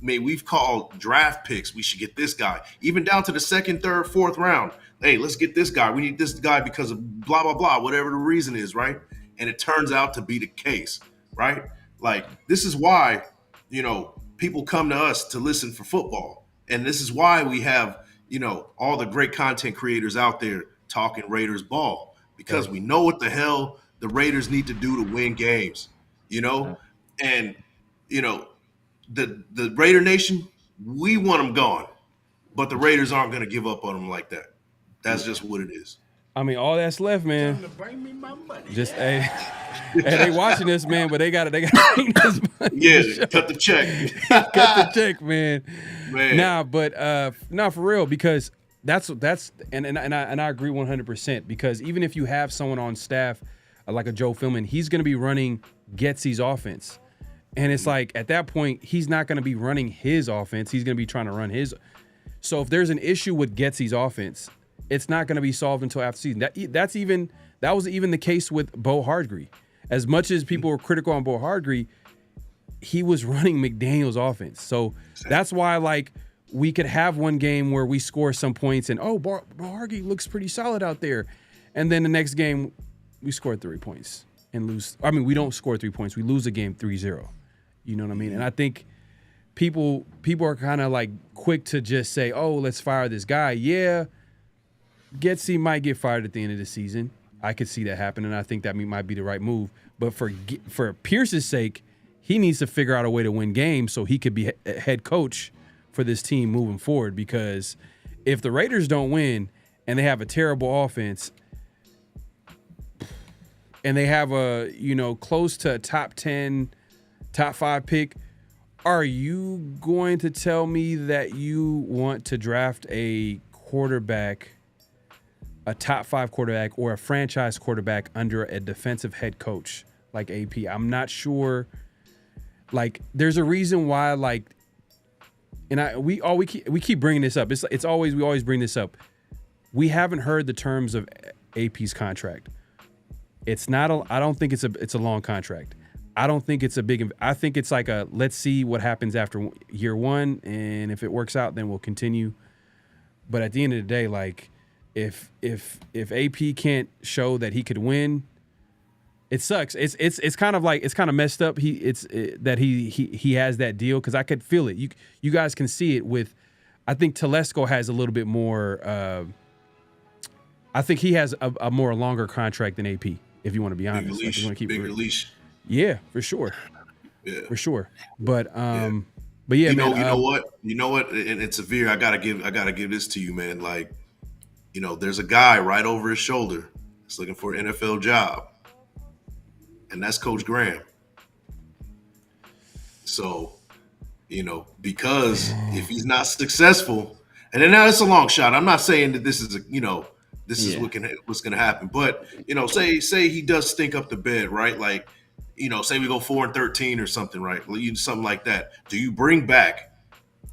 We've called draft picks. We should get this guy, even down to the second, third, fourth round. Hey, let's get this guy. We need this guy because of blah, blah, blah, whatever the reason is, right? And it turns out to be the case, right? Like, this is why, people come to us to listen for football. And this is why we have, all the great content creators out there talking Raiders ball, because we know what the hell the Raiders need to do to win games, and, the Raider Nation, we want them gone, but the Raiders aren't going to give up on them like that. That's just what it is. I mean, all that's left, man. Bring me my money. Just hey, they watching this, man, but they got bring this money. Yeah, cut the check. Cut the check, man. Nah, but for real, because that's and I agree 100%, because even if you have someone on staff like a Joe Philbin, he's going to be running Getsy's offense. And it's like, at that point, he's not going to be running his offense. He's going to be trying to run his. So if there's an issue with Getsy's offense, it's not going to be solved until after season. That was even the case with Bo Hardgree. As much as people were critical on Bo Hardgree, he was running McDaniel's offense. So that's why, like, we could have one game where we score some points and, Bo Hardgree looks pretty solid out there. And then the next game, we scored 3 points and lose. I mean, we don't score 3 points. We lose the game 3-0. You know what I mean? And I think people are kind of like quick to just say, let's fire this guy. Yeah, Getsy might get fired at the end of the season. I could see that happen, and I think that might be the right move. But for Pierce's sake, he needs to figure out a way to win games so he could be head coach for this team moving forward. Because if the Raiders don't win and they have a terrible offense and they have a, close to a top 10, top 5 pick, are you going to tell me that you want to draft a quarterback, a top 5 quarterback, or a franchise quarterback under a defensive head coach like AP? I'm not sure. Like, there's a reason why, like, and we keep bringing this up. We always bring this up. We haven't heard the terms of AP's contract. I don't think it's a long contract. I don't think it's a big. I think it's like a, let's see what happens after year one, and if it works out, then we'll continue. But at the end of the day, like, if AP can't show that he could win, it sucks. It's kind of like, it's kind of messed up. That he has that deal, because I could feel it. You guys can see it with. I think Telesco has a little bit more. I think he has a more longer contract than AP. If you want to be honest, leash, like, you want to keep bigger leash. Yeah, for sure. Yeah, for sure. But but yeah, man. You know what? And Severe, I gotta give this to you, man. Like, there's a guy right over his shoulder that's looking for an NFL job, and that's Coach Graham. So, because if he's not successful And then now it's a long shot. I'm not saying that this is this is Yeah. what's going to happen. But say he does stink up the bed, right? Like, say we go 4-13 or something, right? Something like that. Do you bring back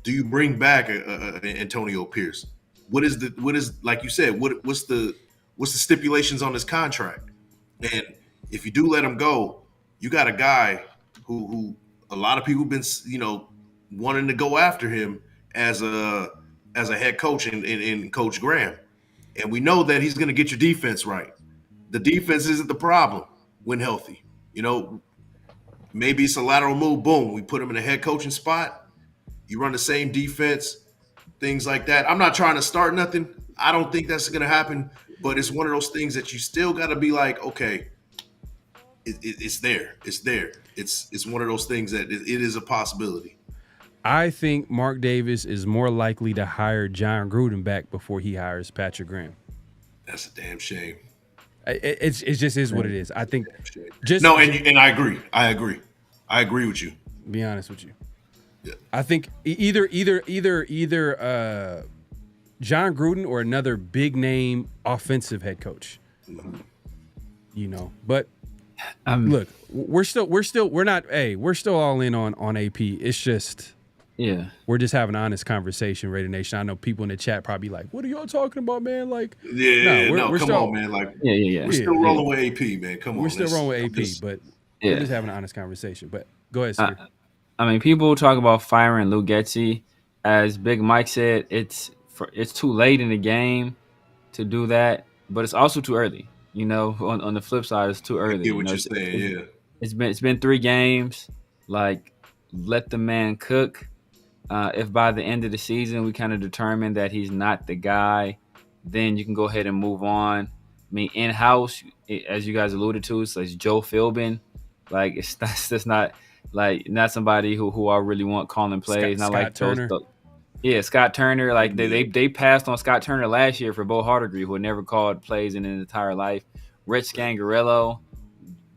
Antonio Pierce? What is like you said? What's the stipulations on his contract? And if you do let him go, you got a guy who a lot of people been wanting to go after him as a head coach in Coach Graham, and we know that he's going to get your defense right. The defense isn't the problem when healthy. Maybe it's a lateral move. Boom, we put him in a head coaching spot. You run the same defense, things like that. I'm not trying to start nothing. I don't think that's going to happen, but it's one of those things that you still got to be like, okay, it's there. It's there. It's one of those things that it is a possibility. I think Mark Davis is more likely to hire John Gruden back before he hires Patrick Graham. That's a damn shame. It just is what it is. I think and I agree. I agree with you. Be honest with you. Yeah. I think either John Gruden or another big name offensive head coach. But look, we're still all in on AP. It's just we're just having an honest conversation, Raider Nation. I know people in the chat probably like, what are y'all talking about, man? Like, we're still, on, man. Like, we're still rolling with AP, man. Come on, we're still rolling with AP, but we're just having an honest conversation. But go ahead, sir. I mean, people talk about firing Lou Getsy. As Big Mike said, it's too late in the game to do that, but it's also too early. On the flip side, it's too early. I get what you're saying. Yeah, it's been 3 games. Like, let the man cook. If by the end of the season we kind of determine that he's not the guy, then you can go ahead and move on. I mean, in-house, as you guys alluded to, it's like Joe Philbin. Like, it's not somebody who I really want calling plays. Not Scott like Turner. Scott Turner. Like they passed on Scott Turner last year for Bo Hardegree, who had never called plays in his entire life. Rich Scangarello,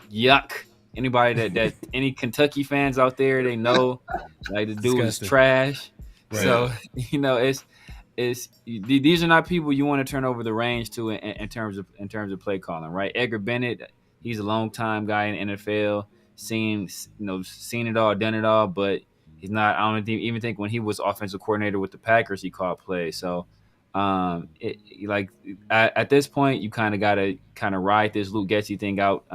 yuck. Anybody that any Kentucky fans out there, they know like the dude is trash. Right. So it's these are not people you want to turn over the reins to in terms of play calling, right? Edgar Bennett, he's a long time guy in the NFL, seen it all, done it all, but he's not. I don't even think when he was offensive coordinator with the Packers, he called plays. So, at this point, you kind of got to ride this Luke Getsy thing out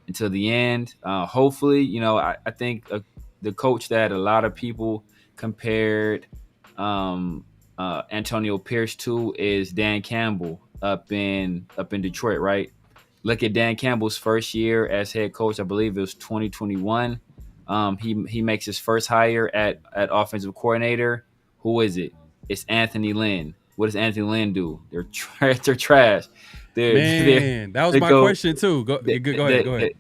until the end. Hopefully, I think the coach that a lot of people compared Antonio Pierce to is Dan Campbell up in Detroit, right? Look at Dan Campbell's first year as head coach. I believe it was 2021. He makes his first hire at offensive coordinator. Who is it? It's Anthony Lynn. What does Anthony Lynn do? They're trash. That was my question too. Go ahead.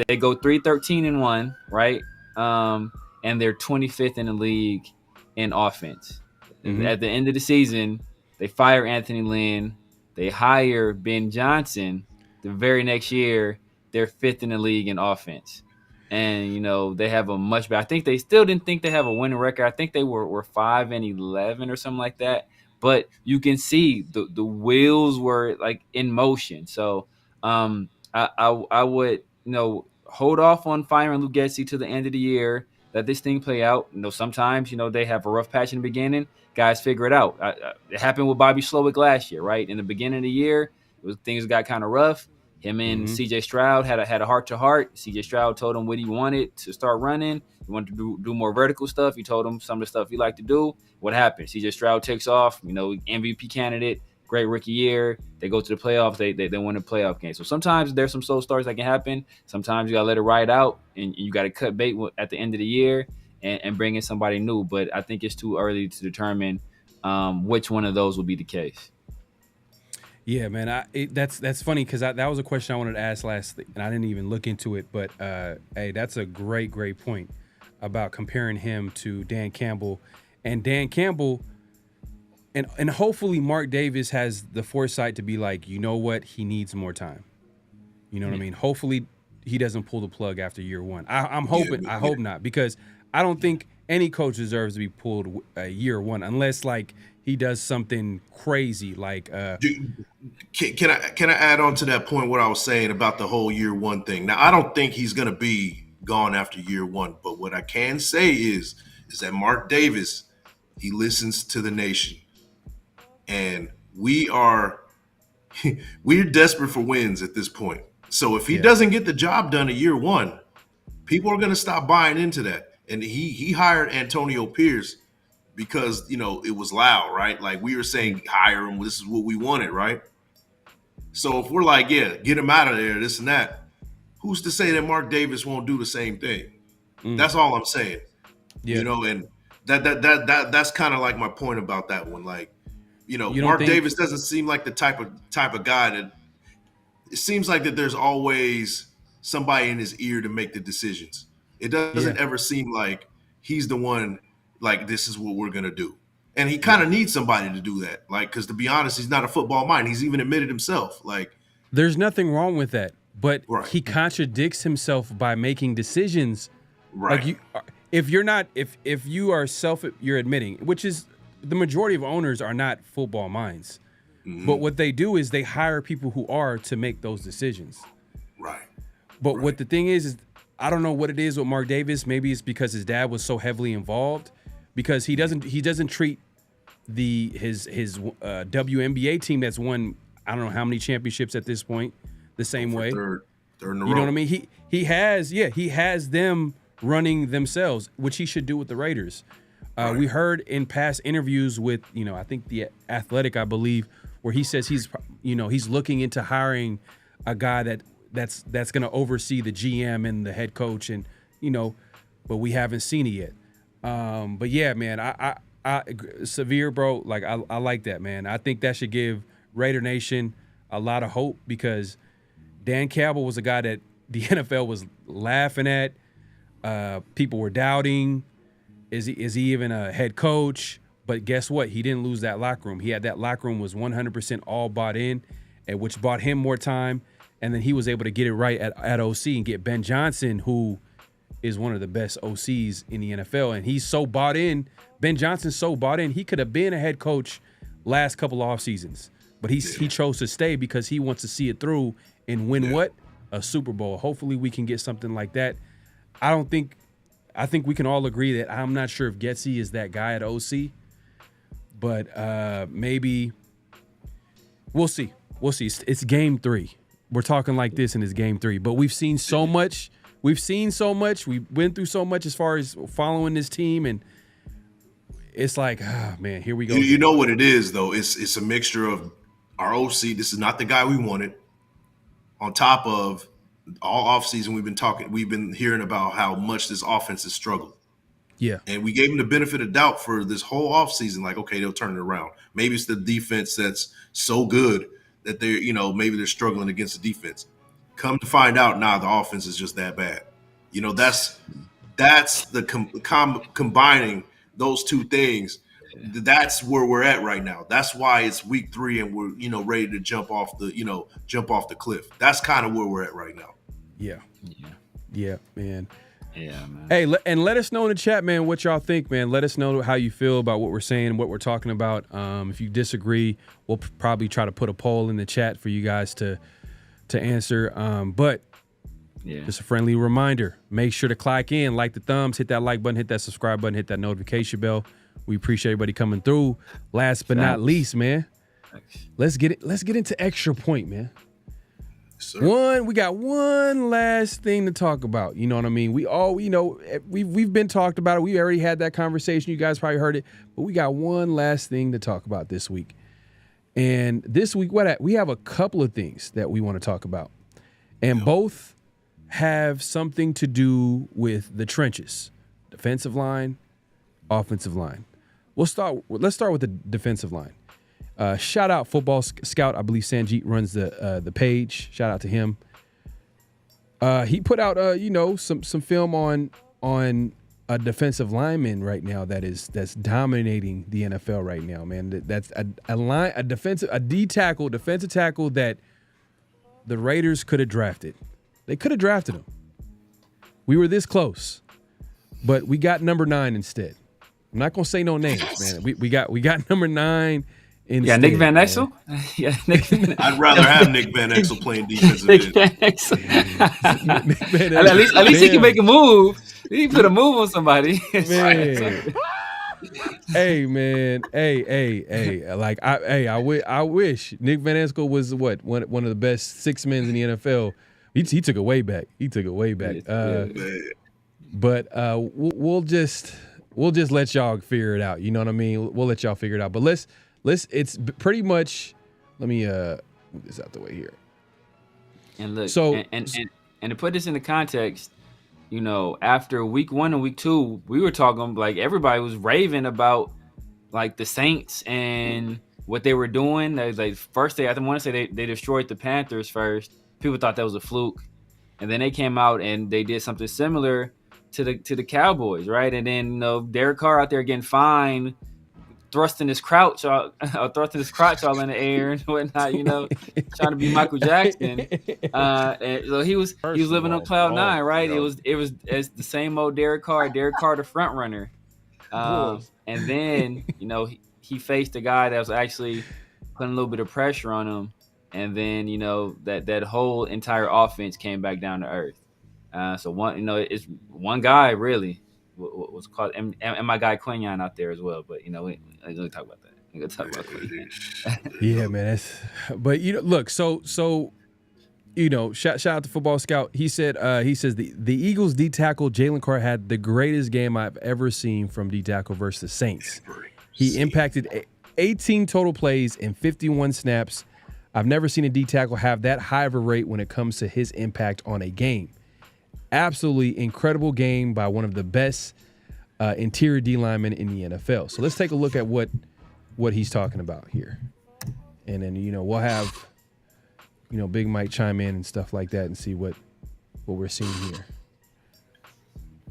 They go 3-13-1, right? And they're 25th in the league in offense. Mm-hmm. At the end of the season, they fire Anthony Lynn. They hire Ben Johnson. The very next year, they're 5th in the league in offense. And, they have a much better – I think they still didn't think they have a winning record. I think they were 5-11 or something like that. But you can see the wheels were, like, in motion. So I would, hold off on firing Lou Getsy to the end of the year, let this thing play out. Sometimes, they have a rough patch in the beginning. Guys figure it out. It happened with Bobby Slowick last year, right? In the beginning of the year, things got kind of rough. Him and C.J. Stroud had a heart-to-heart. C.J. Stroud told him what he wanted to start running. He wanted to do more vertical stuff. He told him some of the stuff he liked to do. What happened? C.J. Stroud takes off, MVP candidate, great rookie year. They go to the playoffs. They win a playoff game. So sometimes there's some slow starts that can happen. Sometimes you got to let it ride out, and you got to cut bait at the end of the year and bring in somebody new. But I think it's too early to determine which one of those will be the case. Yeah, man, that's funny because that was a question I wanted to ask last, and I didn't even look into it. But hey, that's a great point about comparing him to Dan Campbell, and Dan Campbell, and hopefully Mark Davis has the foresight to be like, you know what, he needs more time. You know what I mean? Hopefully he doesn't pull the plug after year one. I'm hoping. I hope not, because I don't think any coach deserves to be pulled year one unless like he does something crazy like Can I add on to that point what I was saying about the whole year one thing? Now I don't think he's gonna be gone after year one, but what I can say is that Mark Davis, he listens to the nation, and we're desperate for wins at this point. So if he doesn't get the job done in year one, people are gonna stop buying into that. And he hired Antonio Pierce because it was loud, right? Like we were saying, hire him. This is what we wanted, right? So if we're like, get him out of there, this and that, who's to say that Mark Davis won't do the same thing? That's all I'm saying. Yeah. And that's kind of like my point about that one. Like, Mark Davis doesn't seem like the type of guy that it seems like that there's always somebody in his ear to make the decisions. It doesn't ever seem like he's the one, like, this is what we're going to do. And he kind of needs somebody to do that. Like, because to be honest, he's not a football mind. He's even admitted himself. Like, there's nothing wrong with that, but he contradicts himself by making decisions. Right. Like if you are you're admitting, which is the majority of owners are not football minds. Mm-hmm. But what they do is they hire people who are to make those decisions. Right. But what the thing is I don't know what it is with Mark Davis. Maybe it's because his dad was so heavily involved, because he doesn't treat his WNBA team that's won I don't know how many championships at this point the same way. Third in a row. You know what I mean? He has them running themselves, which he should do with the Raiders. We heard in past interviews with I think the Athletic, I believe, where he says he's looking into hiring a guy that's going to oversee the GM and the head coach, and but we haven't seen it yet. But yeah, man, I Severe, bro, like I like that, man. I think that should give Raider Nation a lot of hope, because Dan Campbell was a guy that the NFL was laughing at. People were doubting. Is he even a head coach? But guess what? He didn't lose that locker room. That locker room was 100% all bought in, and which bought him more time. And then he was able to get it right at OC and get Ben Johnson, who is one of the best OCs in the NFL. And he's so bought in. Ben Johnson's so bought in. He could have been a head coach last couple off seasons, but he chose to stay because he wants to see it through and win what? A Super Bowl. Hopefully we can get something like that. I think we can all agree that I'm not sure if Getsy is that guy at OC, but maybe we'll see. We'll see. It's game 3. We're talking like this, and it's game 3. But we've seen so much. We've seen so much. We went through so much as far as following this team, and it's like, man, here we go. You know what it is, though? It's a mixture of our OC. This is not the guy we wanted. On top of all offseason, we've been hearing about how much this offense has struggled. Yeah. And we gave them the benefit of doubt for this whole offseason. Like, okay, they'll turn it around. Maybe it's the defense that's so good that they're, maybe they're struggling against the defense. Come to find out, the offense is just that bad. That's the combining those two things. That's where we're at right now. That's why it's week 3 and we're, ready to jump off the cliff. That's kind of where we're at right now. Yeah, man. Yeah, man. Hey, and let us know in the chat, man, what y'all think, man. Let us know how you feel about what we're saying, what we're talking about. If you disagree, we'll probably try to put a poll in the chat for you guys to answer. But just a friendly reminder, make sure to click in, like the thumbs, hit that like button, hit that subscribe button, hit that notification bell. We appreciate everybody coming through. Last but not least, man, let's get into extra point, man. We got one last thing to talk about. You know what I mean? We've been talked about it. We already had that conversation. You guys probably heard it, but we got one last thing to talk about this week. And this week, we have a couple of things that we want to talk about, and both have something to do with the trenches, defensive line, offensive line. Let's start with the defensive line. Shout out Football Scout. I believe Sanjeet runs the page. Shout out to him. He put out some film on a defensive lineman right now that's dominating the NFL right now, man. That's a defensive tackle that the Raiders could have drafted. They could have drafted him. We were this close, but we got number 9 instead. I'm not gonna say no names, man. We got number 9. Yeah, Nick Van Exel. Yeah, Nick. I'd rather have Nick Van Exel playing defensive end. Nick Van Exel. At least he can make a move. He put a move on somebody. Man. Hey man, hey. Like I wish Nick Van Exel was one of the best 6 men in the NFL. He took it way back. But we'll just let y'all figure it out. You know what I mean? We'll let y'all figure it out. But let's it's pretty much. Let me move this out the way here. And look, so and to put this into context, you know, after week 1 and week 2, we were talking like everybody was raving about like the Saints and what they were doing. Like first day, I want to say they destroyed the Panthers first. People thought that was a fluke, and then they came out and they did something similar to the Cowboys, right? And then, you know, Derek Carr out there getting fined, thrusting his crotch all in the air and whatnot, you know, trying to be Michael Jackson. And so he was living on cloud 9, right? It was the same old Derek Carr the front runner. And then, you know, he faced a guy that was actually putting a little bit of pressure on him. And then, you know, that whole entire offense came back down to earth. So one, you know, it's one guy really was called, and my guy Quinyon out there as well. But you know, we're gonna talk about that. We're gonna talk about Quinyon. Yeah, man. But you know, look, so you know, shout out to Football Scout. He says the Eagles D tackle Jalen Carr had the greatest game I've ever seen from D tackle versus the Saints. He impacted 18 total plays and 51 snaps. I've never seen a D tackle have that high of a rate when it comes to his impact on a game. Absolutely incredible game by one of the best interior D linemen in the NFL. So let's take a look at what he's talking about here. And then, you know, we'll have, you know, Big Mike chime in and stuff like that and see what we're seeing here.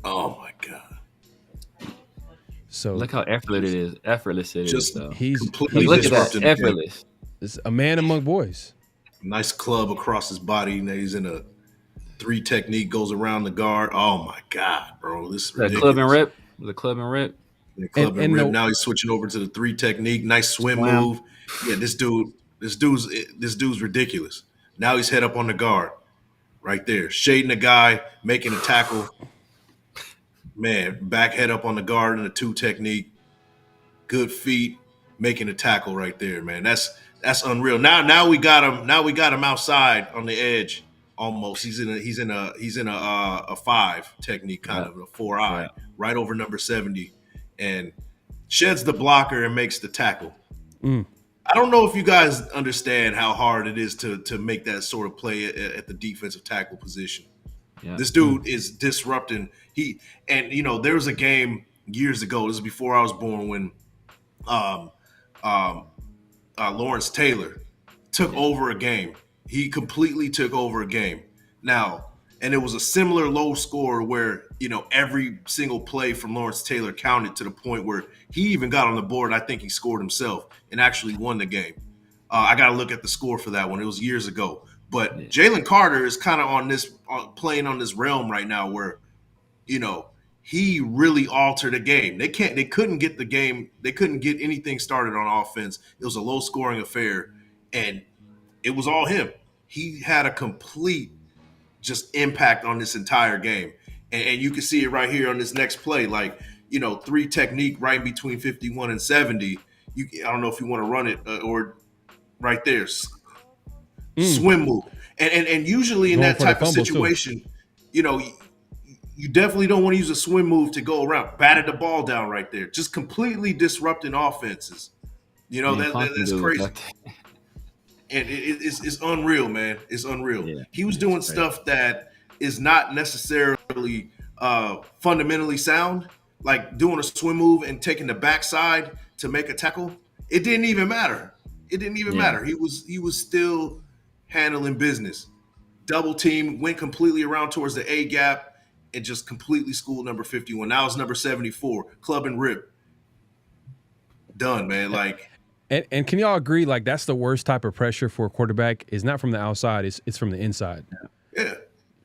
Oh my God. So look how effortless it is. He's completely look at that, effortless. It's a man among boys. Nice club across his body. Now he's in a 3 technique, goes around the guard. Oh my God, bro. This is ridiculous. Club and rip. The club and rip. The club and rip. Now he's switching over to the 3 technique. Nice swim move. Yeah, this dude's ridiculous. Now he's head up on the guard. Right there. Shading the guy, making a tackle. Man, back head up on the guard in the 2 technique. Good feet, making a tackle right there, man. That's unreal. Now we got him. Now we got him outside on the edge. Almost. He's in a 5 technique, kind of a 4-eye, right over number 70, and sheds the blocker and makes the tackle. I don't know if you guys understand how hard it is to make that sort of play at the defensive tackle position. Yeah. This dude is disrupting. You know, there was a game years ago. This is before I was born when Lawrence Taylor took over a game. He completely took over a game. Now, and it was a similar low score where, you know, every single play from Lawrence Taylor counted to the point where he even got on the board. I think he scored himself and actually won the game. I got to look at the score for that one. It was years ago. But Jalen Carter is kind of playing on this realm right now where, you know, he really altered the game. They couldn't get the game. They couldn't get anything started on offense. It was a low scoring affair, and it was all him. He had a complete just impact on this entire game. And you can see it right here on this next play. Like, you know, 3 technique right between 51 and 70. I don't know if you want to run it or right there. Swim move. And usually in that type of situation, you know, you definitely don't want to use a swim move to go around. Batted the ball down right there. Just completely disrupting offenses. You know, that's crazy. And it's unreal, man. It's unreal. Yeah, he was doing stuff that is not necessarily fundamentally sound, like doing a swim move and taking the backside to make a tackle. It didn't even matter. Matter. He was still handling business. Double team, went completely around towards the A gap and just completely schooled number 51. Now it's number 74. Club and rip. Done, man. Like. And can y'all agree, like, that's the worst type of pressure for a quarterback? It's not from the outside, it's from the inside. Yeah.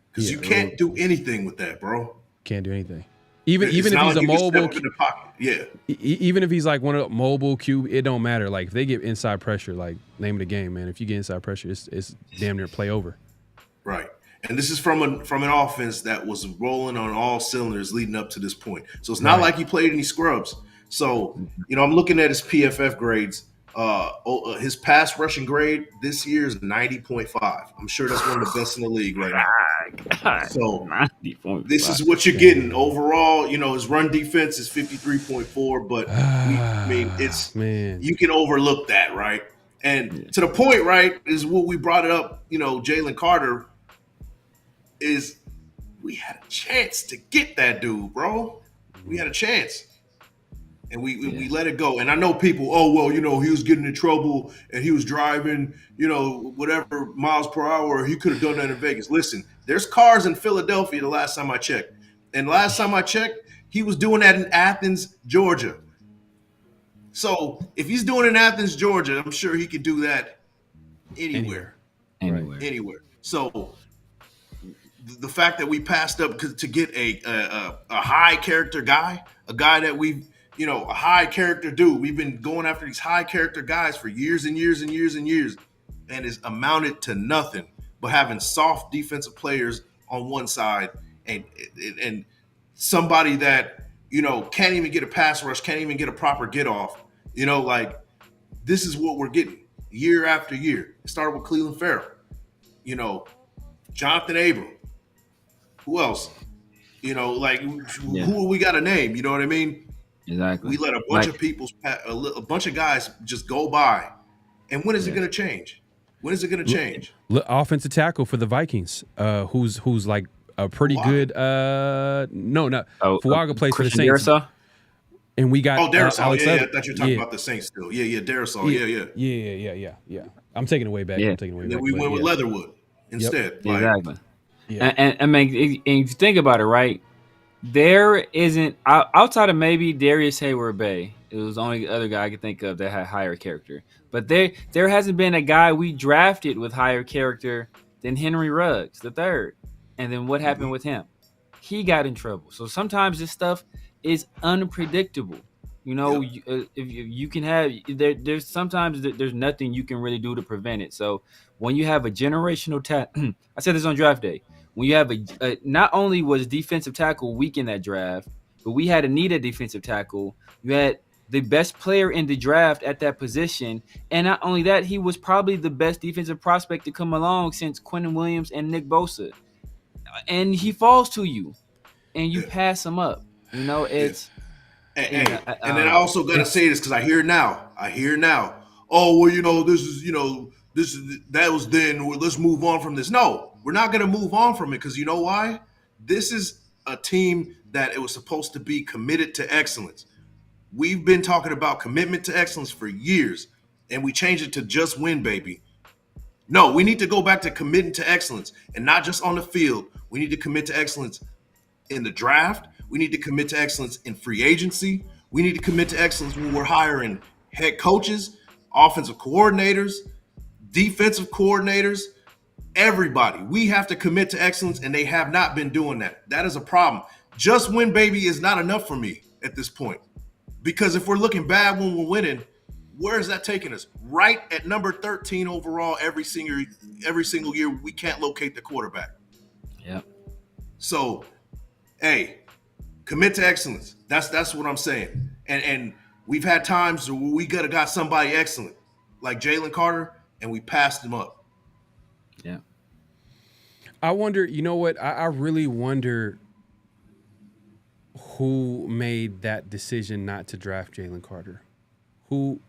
Because you can't do anything with that, bro. Can't do anything. Even if not he's like a you can step mobile, up in the pocket. Yeah. Even if he's like one of the mobile QB, it don't matter. Like if they get inside pressure, like name of the game, man. If you get inside pressure, it's damn near play over. Right. And this is from an offense that was rolling on all cylinders leading up to this point. So it's not like he played any scrubs. So, I'm looking at his PFF grades. His pass rushing grade this year is 90.5. I'm sure that's one of the best in the league right now. So this is what you're getting overall. His run defense is 53.4, but you can overlook that, right? And to the point, right, is what we brought it up. Jalen Carter is we had a chance to get that dude, bro. We had a chance. And we let it go. And I know people, he was getting in trouble and he was driving, whatever miles per hour. He could have done that in Vegas. Listen, there's cars in Philadelphia the last time I checked. And last time I checked, he was doing that in Athens, Georgia. So if he's doing it in Athens, Georgia, I'm sure he could do that anywhere. Anywhere. So the fact that we passed up to get a high character guy, a guy that a high character dude. We've been going after these high character guys for years and years and years and years, and it's amounted to nothing but having soft defensive players on one side and somebody that, can't even get a pass rush, can't even get a proper get off. This is what we're getting year after year. It started with Cleveland Farrell, Jonathan Abram. Who else? Who we got to name? You know what I mean? Exactly. We let a bunch of guys just go by. And when is it going to change? When is it going to change? Offensive tackle for the Vikings, who's like a pretty good. Fuaga plays for the Saints. Darrisaw? And we got Darrisaw. Alex I thought you were talking about the Saints still. Darrisaw. Yeah. I'm taking it way back. And then we went with Leatherwood instead. Exactly. Yeah. And I mean, if you think about it, right? There isn't outside of maybe Darius Hayward-Bay. It was the only other guy I could think of that had higher character. But there hasn't been a guy we drafted with higher character than Henry Ruggs III. And then what happened with him? He got in trouble. So sometimes this stuff is unpredictable. If you can have there's sometimes there's nothing you can really do to prevent it. So when you have a generational I said this on draft day. When you have not only was defensive tackle weak in that draft, but we had a need at defensive tackle. You had the best player in the draft at that position. And not only that, he was probably the best defensive prospect to come along since Quentin Williams and Nick Bosa. And he falls to you and you pass him up. It's and then I also gotta say this because I hear now. Oh, well, this is that was then. Let's move on from this. No, we're not gonna move on from it because you know why? This is a team that it was supposed to be committed to excellence. We've been talking about commitment to excellence for years, and we changed it to just win, baby. No, we need to go back to committing to excellence, and not just on the field. We need to commit to excellence in the draft. We need to commit to excellence in free agency. We need to commit to excellence when we're hiring head coaches, offensive coordinators, defensive coordinators, everybody. We have to commit to excellence, and they have not been doing that. That is a problem. Just win, baby, is not enough for me at this point. Because if we're looking bad when we're winning, where is that taking us? Right at number 13 overall every single year, we can't locate the quarterback. Yeah. So, hey, commit to excellence. That's what I'm saying. And we've had times where we could have got somebody excellent, like Jalen Carter, and we passed him up. Yeah. I wonder, you know what? I really wonder who made that decision not to draft Jalen Carter. Who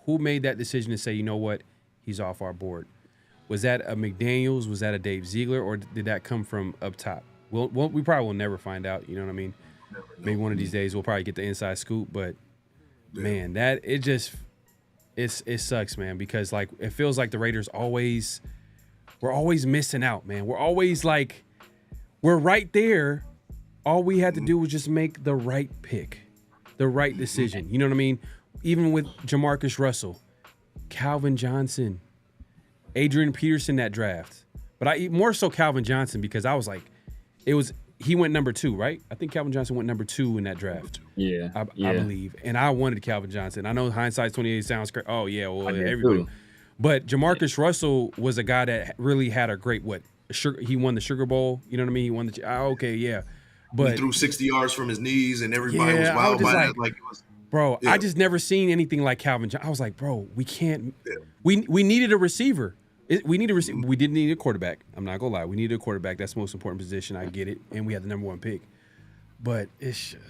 made that decision to say, you know what, he's off our board? Was that a McDaniels? Was that a Dave Ziegler? Or did that come from up top? We probably will never find out. You know what I mean? Maybe one of these days we'll probably get the inside scoop. But, man, it sucks, man, because, like, it feels like the Raiders we're always missing out, man. We're always, like, we're right there. All we had to do was just make the right pick, the right decision. You know what I mean? Even with Jamarcus Russell, Calvin Johnson, Adrian Peterson, that draft. But more so Calvin Johnson, because I was like, he went number 2, right? I think Calvin Johnson went number 2 in that draft. Yeah, I believe. And I wanted Calvin Johnson. I know hindsight's 28 sounds crazy. Oh yeah, well everybody. Too. But Jamarcus Russell was a guy that really had a great he won the Sugar Bowl. You know what I mean? He won the okay, yeah. But he threw 60 yards from his knees, and everybody was I wild was by like, that. Like it was, bro, I just never seen anything like Calvin Johnson. I was like, bro, we can't. We needed a receiver. We need a receiver. We didn't need a quarterback. I'm not gonna lie. We needed a quarterback. That's the most important position. I get it, and we had the number 1 pick. But it's just.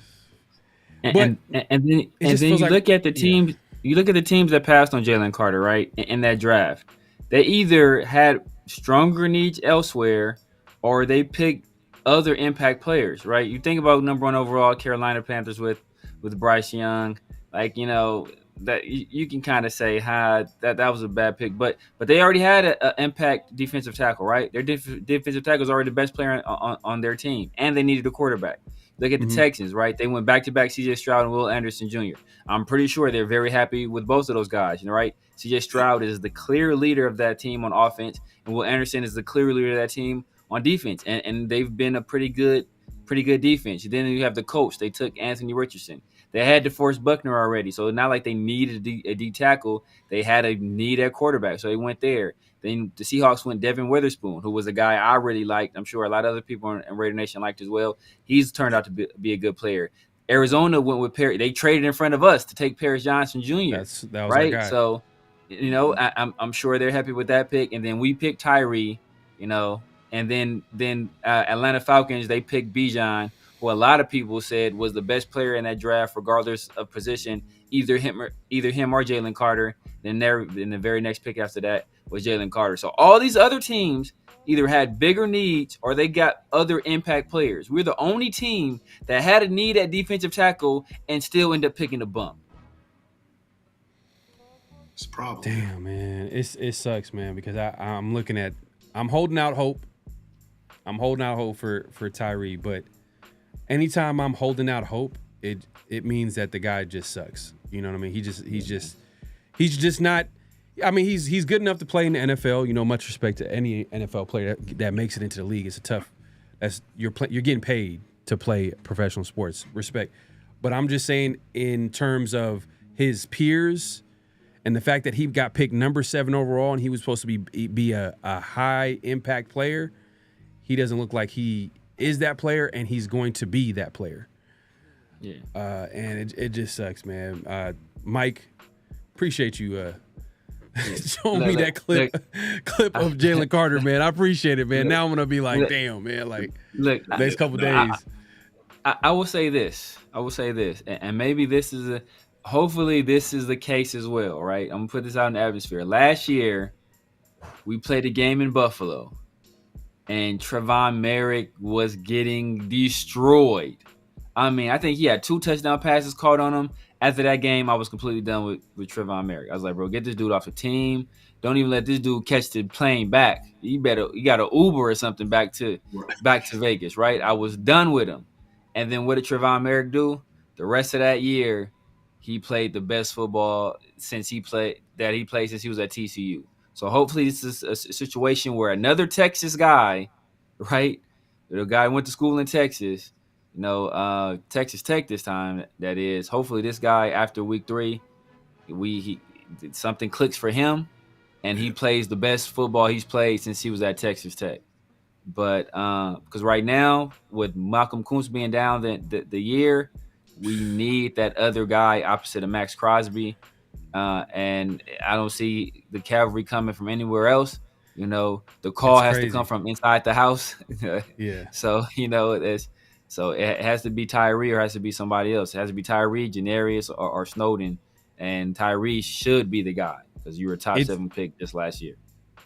And then you look at the teams. You look at the teams that passed on Jalen Carter, right? In that draft, they either had stronger needs elsewhere, or they picked other impact players, right? You think about number 1 overall Carolina Panthers with Bryce Young, like that you can kind of say that was a bad pick, but they already had an impact defensive tackle, right? Their defensive tackle is already the best player on their team, and they needed a quarterback. Look at the Texans, right? They went back-to-back C.J. Stroud and Will Anderson Jr. I'm pretty sure they're very happy with both of those guys, right? C.J. Stroud is the clear leader of that team on offense, and Will Anderson is the clear leader of that team on defense, and they've been a pretty good defense. Then you have the coach. They took Anthony Richardson. They had DeForest Buckner already, so it's not like they needed a D tackle. They had a need at quarterback, so they went there. Then the Seahawks went Devin Witherspoon, who was a guy I really liked. I'm sure a lot of other people in Raider Nation liked as well. He's turned out to be a good player. Arizona went with Perry. They traded in front of us to take Paris Johnson Jr. That was right. Our guy. So, I'm sure they're happy with that pick. And then we picked Tyree, and then Atlanta Falcons, they picked Bijan, who a lot of people said was the best player in that draft, regardless of position, either him or Jalen Carter. Then the very next pick after that was Jalen Carter. So all these other teams either had bigger needs or they got other impact players. We're the only team that had a need at defensive tackle and still end up picking a bump. It's a problem. Damn, man. It sucks, man, because I'm holding out hope. I'm holding out hope for Tyree, but anytime I'm holding out hope, it means that the guy just sucks. You know what I mean? He's just not. I mean, he's good enough to play in the NFL. Much respect to any NFL player that makes it into the league. It's a tough. You're getting paid to play professional sports. Respect, but I'm just saying in terms of his peers and the fact that he got picked number 7 overall and he was supposed to be a high impact player. He doesn't look like he is that player, and he's going to be that player. Yeah. And it just sucks, man. Mike, appreciate you showing me that clip of Jalen Carter, man. I appreciate it, man. Now I'm gonna be like, damn, man. Like, next couple days. I will say this. And maybe hopefully this is the case as well, right? I'm gonna put this out in the atmosphere. Last year, we played a game in Buffalo, and Trevon Merrick was getting destroyed. I mean, I think he had 2 touchdown passes caught on him. After that game, I was completely done with Trevon Merrick. I was like, bro, get this dude off the team. Don't even let this dude catch the plane back. You got an Uber or something back to Vegas, right? I was done with him. And then what did Trevon Merrick do? The rest of that year, he played the best football since he played since he was at TCU. So hopefully this is a situation where another Texas guy, right? The guy went to school in Texas, Texas Tech this time, that is. Hopefully this guy, after week 3, something clicks for him, and he plays the best football he's played since he was at Texas Tech. But because right now, with Malcolm Kuntz being down the year, we need that other guy opposite of Maxx Crosby. And I don't see the cavalry coming from anywhere else. The call has to come from inside the house. Yeah. So, it has to be Tyree or it has to be somebody else. It has to be Tyree, Janarius, or Snowden. And Tyree should be the guy because you were a top 7 pick just last year.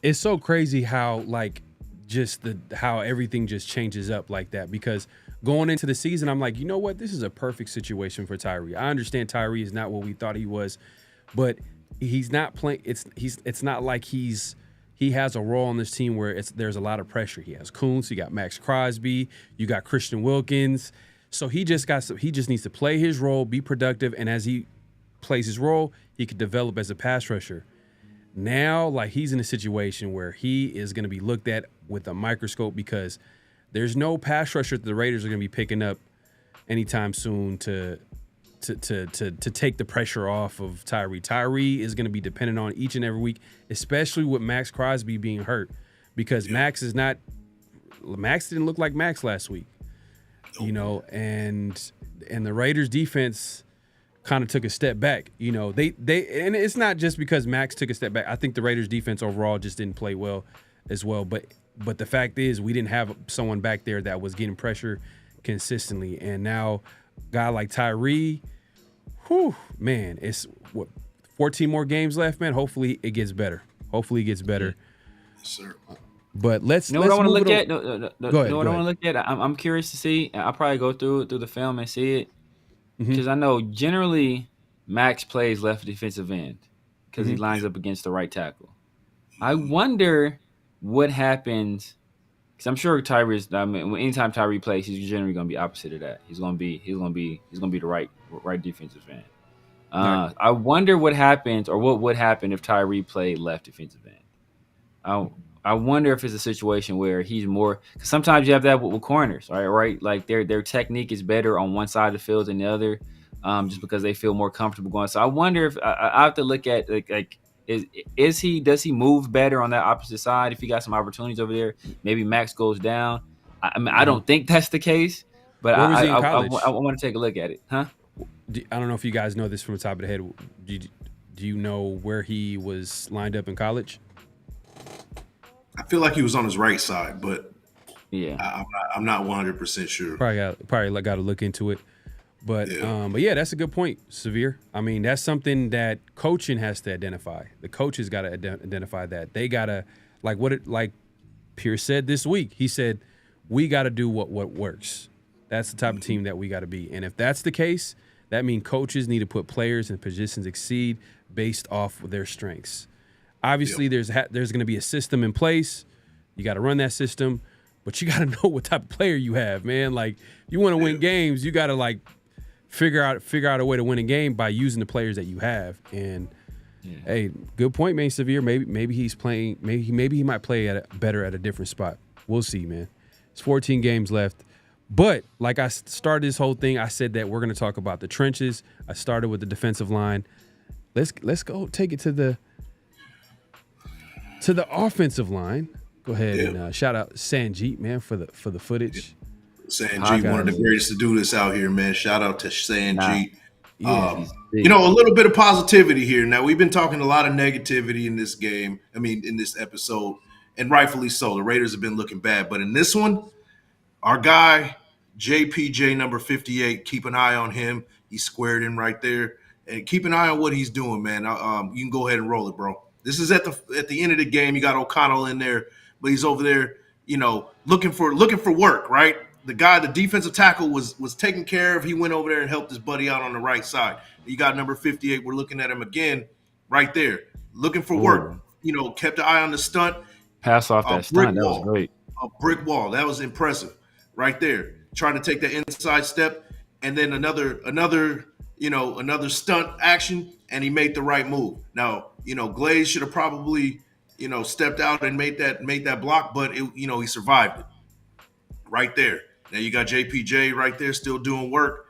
It's so crazy how how everything just changes up like that, because going into the season, I'm like, you know what? This is a perfect situation for Tyree. I understand Tyree is not what we thought he was, but he's not playing. It's not like he has a role on this team where there's a lot of pressure. He has Kuntz, you got Maxx Crosby, you got Christian Wilkins. So he just needs to play his role, be productive, and as he plays his role, he could develop as a pass rusher. Now, he's in a situation where he is going to be looked at with a microscope because There's no pass rusher that the Raiders are going to be picking up anytime soon to take the pressure off of Tyree. Tyree is going to be dependent on each and every week, especially with Maxx Crosby being hurt, because Maxx didn't look like Maxx last week, you know, and the Raiders defense kind of took a step back. You know, they and it's not just because Maxx took a step back. I think the Raiders defense overall just didn't play well as well, but the fact is we didn't have someone back there that was getting pressure consistently, and now a guy like Tyree, man, it's 14 more games left, man. Hopefully it gets better. Yes, sir. But let's what I want to look at? Go ahead. I want to look at? I'm curious to see. I'll probably go through the film and see it, because I know generally Maxx plays left defensive end because he lines up against the right tackle. I wonder what happens, because I'm sure Tyree is. I mean, anytime Tyree plays, he's generally going to be opposite of that. He's going to be the right defensive end. I wonder what happens, or what would happen if Tyree played left defensive end. I wonder if it's a situation where he's more, because sometimes you have that with corners, right? Like their technique is better on one side of the field than the other, just because they feel more comfortable going. So I wonder if I have to look at like does he move better on that opposite side if he got some opportunities over there? Maybe Maxx goes down. I mean, I don't think that's the case, but Where was he in college? I want to take a look at it, huh? I don't know if you guys know this from the top of the head. Do you know where he was lined up in college? I feel like he was on his right side, but yeah, I'm not 100% sure. Probably got to look into it. But yeah, that's a good point, Severe. I mean, that's something that coaching has to identify. The coaches got to identify that. They got to, like Pierce said this week. He said, we got to do what works. That's the type of team that we got to be. And if that's the case, that means coaches need to put players in positions exceed based off of their strengths. Obviously, there's going to be a system in place. You got to run that system, but you got to know what type of player you have, man. Like, you want to win games, you got to figure out a way to win a game by using the players that you have. And hey, good point, man. Severe. Maybe he's playing. Maybe he might play better at a different spot. We'll see, man. It's 14 games left. But like I started this whole thing, I said that we're going to talk about the trenches. I started with the defensive line. Let's go take it to the offensive line. Go ahead and shout out Sanjeet, man, for the footage. Sanjeet, one of the greatest to do this out here, man. Shout out to Sanjeet. You know, a little bit of positivity here. Now, we've been talking a lot of negativity in this game. I mean, in this episode, and rightfully so. The Raiders have been looking bad. But in this one, our guy, JPJ, number 58, keep an eye on him. He's squared in right there. And keep an eye on what he's doing, man. You can go ahead and roll it, bro. This is at the end of the game. You got O'Connell in there, but he's over there, you know, looking for work, right? The guy, the defensive tackle, was taken care of. He went over there and helped his buddy out on the right side. You got number 58. We're looking at him again right there, looking for work. You know, kept an eye on the stunt. Pass off that stunt. That was great. A brick wall. That was impressive right there. Trying to take the inside step, and then another stunt action, and he made the right move. Now, you know, Glaze should have probably, you know, stepped out and made that block, but he survived it right there. Now you got JPJ right there still doing work,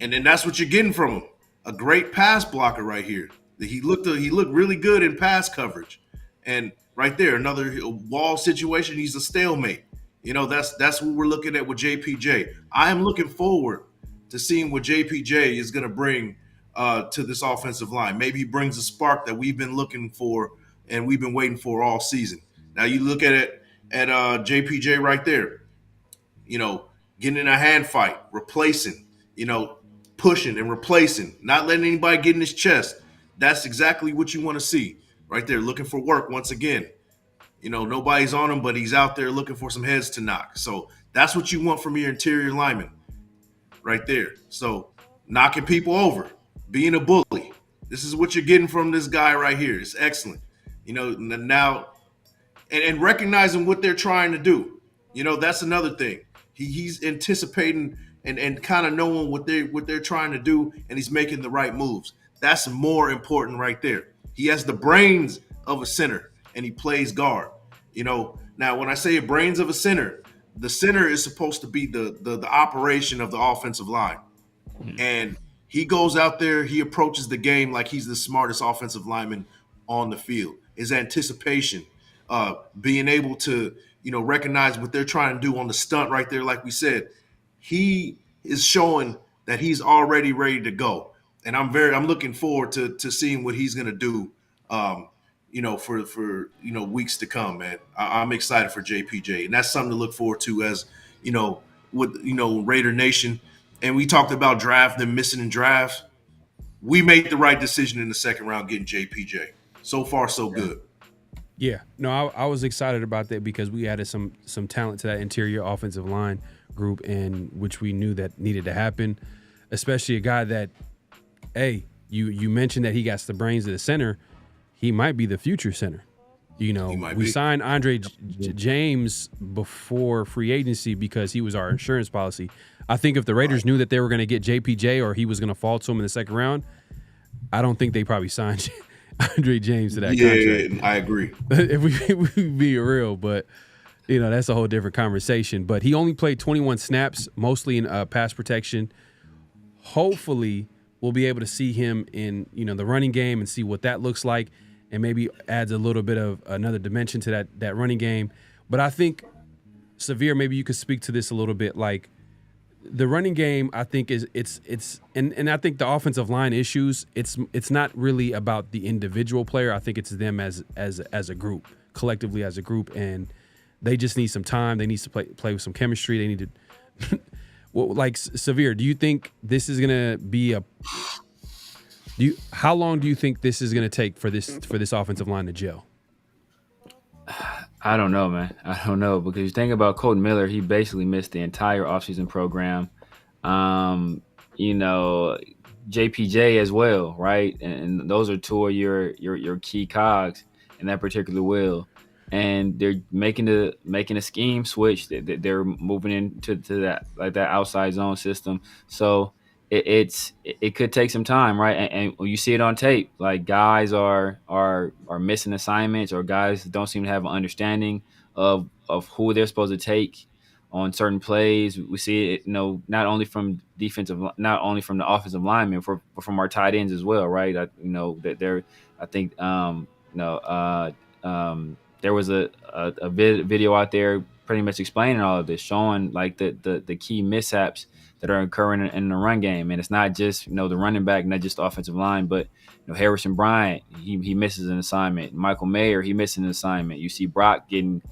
and then that's what you're getting from him. A great pass blocker right here. He looked really good in pass coverage, and right there another wall situation. He's a stalemate. You know, that's what we're looking at with JPJ. I am looking forward to seeing what JPJ is going to bring to this offensive line. Maybe he brings a spark that we've been looking for and we've been waiting for all season. Now you look at it at JPJ right there, you know, getting in a hand fight, replacing, you know, pushing and replacing, not letting anybody get in his chest. That's exactly what you want to see right there, looking for work once again. You know, nobody's on him, but he's out there looking for some heads to knock. So that's what you want from your interior lineman right there. So knocking people over, being a bully. This is what you're getting from this guy right here. It's excellent. You know, now and recognizing what they're trying to do. You know, that's another thing. He's anticipating and kind of knowing what they're trying to do, and he's making the right moves. That's more important right there. He has the brains of a center, and he plays guard. You know, now when I say brains of a center, the center is supposed to be the operation of the offensive line. And he goes out there, he approaches the game like he's the smartest offensive lineman on the field. His anticipation, being able to, recognize what they're trying to do on the stunt right there, like we said, he is showing that he's already ready to go. And I'm looking forward to seeing what he's gonna do for weeks to come, man. I'm excited for JPJ, and that's something to look forward to as with Raider Nation. And we talked about draft, them missing in draft. We made the right decision in the second round getting JPJ. So far, so good. Yeah, no, I was excited about that because we added some talent to that interior offensive line group, and which we knew that needed to happen, especially a guy that, hey, you mentioned that he got the brains of the center. He might be the future center. We signed Andre James before free agency because he was our insurance policy. I think if the Raiders knew that they were going to get JPJ or he was going to fall to him in the second round, I don't think they probably signed Andre James to that contract. Yeah, I agree. if we be real, but that's a whole different conversation. But he only played 21 snaps, mostly in pass protection. Hopefully, we'll be able to see him in the running game and see what that looks like, and maybe adds a little bit of another dimension to that running game. But I think, Severe, maybe you could speak to this a little bit. Like, the running game, I think and I think the offensive line issues, it's not really about the individual player. I think it's them as a group, collectively as a group, and they just need some time. They need to play with some chemistry. They need to like, Severe, do you think this is gonna be how long do you think this is gonna take for this offensive line to gel? I don't know, man. I don't know, because you think about Colton Miller, he basically missed the entire offseason program. JPJ as well, right? And those are two of your key cogs in that particular wheel. And they're making a scheme switch. They're moving into that outside zone system. So it could take some time, right? And you see it on tape, like guys are missing assignments, or guys don't seem to have an understanding of who they're supposed to take on certain plays. We see it, not only from the offensive linemen, but from our tight ends as well, right? There was a video out there pretty much explaining all of this, showing like the key mishaps that are occurring in the run game. And it's not just, the running back, not just the offensive line, but Harrison Bryant, he misses an assignment. Michael Mayer, he misses an assignment. You see Brock getting